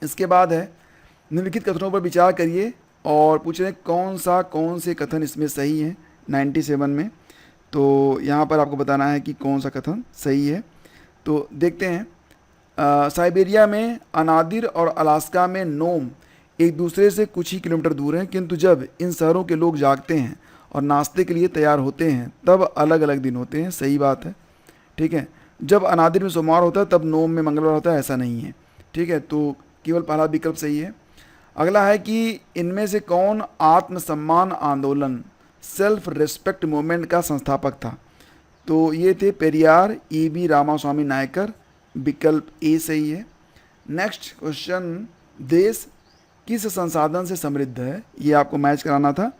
इसके बाद है, निम्नलिखित कथनों पर विचार करिए और पूछ रहे हैं कौन से कथन इसमें सही है 97 में। तो यहाँ पर आपको बताना है कि कौन सा कथन सही है। तो देखते हैं, साइबेरिया में अनादिर और अलास्का में नोम एक दूसरे से कुछ ही किलोमीटर दूर हैं, किंतु जब इन शहरों के लोग जागते हैं और नाश्ते के लिए तैयार होते हैं तब अलग अलग दिन होते हैं। सही बात है। ठीक है, जब अनादिर में सोमवार होता है तब नोम में मंगलवार होता है, ऐसा नहीं है। ठीक है, तो केवल पहला विकल्प सही है। अगला है कि इनमें से कौन आत्मसम्मान आंदोलन सेल्फ रेस्पेक्ट मूवमेंट का संस्थापक था? तो ये थे पेरियार, ई.बी. रामास्वामी नायकर। विकल्प ए सही है। नेक्स्ट क्वेश्चन, देश किस संसाधन से समृद्ध है? ये आपको मैच कराना था।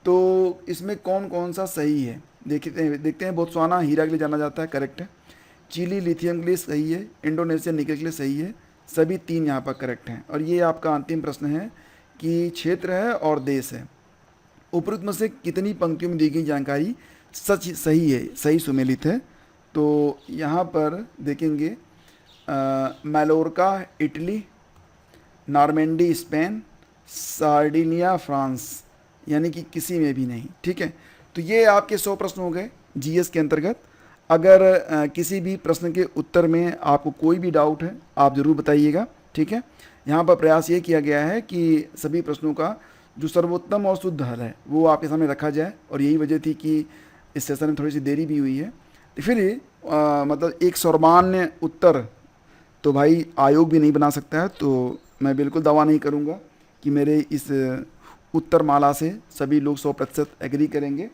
तो इसमें कौन कौन सा सही है देखते हैं। बोत्सवाना हीरा के लिए जाना जाता है, करेक्ट है। चिली लिथियम के लिए सही है। इंडोनेशिया निकल के लिए सही है। सभी 3 यहाँ पर करेक्ट हैं। और ये आपका अंतिम प्रश्न है कि क्षेत्र है और देश है। उपरोक्त में से कितनी पंक्तियों में दी गई जानकारी सही है, सही सुमेलित है? तो यहाँ पर देखेंगे, Mallorca Italy, Normandy Spain, Sardinia France, यानी कि किसी में भी नहीं। ठीक है, तो ये आपके 100 प्रश्न हो गए जीएस के अंतर्गत। अगर किसी भी प्रश्न के उत्तर में आपको कोई भी डाउट है आप ज़रूर बताइएगा। ठीक है, यहाँ पर प्रयास ये किया गया है कि सभी प्रश्नों का जो सर्वोत्तम और शुद्ध हल है वो आपके सामने रखा जाए, और यही वजह थी कि इस सेशन में थोड़ी सी देरी भी हुई है। तो फिर मतलब एक सर्वमान्य उत्तर तो भाई आयोग भी नहीं बना सकता है, तो मैं बिल्कुल दावा नहीं करूँगा कि मेरे इस उत्तर माला से सभी लोग 100% एग्री करेंगे।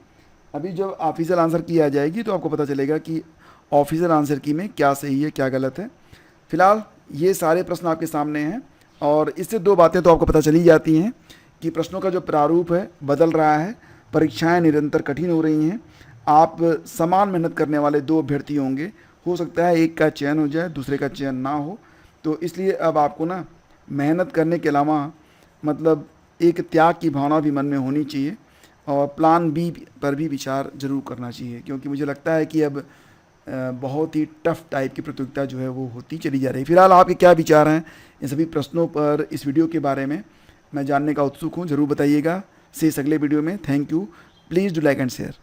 अभी जब ऑफिशियल आंसर की आ जाएगी तो आपको पता चलेगा कि ऑफिशियल आंसर की में क्या सही है क्या गलत है। फिलहाल ये सारे प्रश्न आपके सामने हैं, और इससे 2 बातें तो आपको पता चली जाती हैं कि प्रश्नों का जो प्रारूप है बदल रहा है, परीक्षाएं निरंतर कठिन हो रही हैं। आप समान मेहनत करने वाले 2 अभ्यर्थी होंगे, हो सकता है एक का चयन हो जाए दूसरे का चयन ना हो। तो इसलिए अब आपको ना मेहनत करने के अलावा मतलब एक त्याग की भावना भी मन में होनी चाहिए, और प्लान बी पर भी विचार जरूर करना चाहिए, क्योंकि मुझे लगता है कि अब बहुत ही टफ टाइप की प्रतियोगिता जो है वो होती चली जा रही है। फिलहाल आपके क्या विचार हैं इन सभी प्रश्नों पर, इस वीडियो के बारे में मैं जानने का उत्सुक हूँ, ज़रूर बताइएगा। से इस अगले वीडियो में। Thank you. Please do like and share.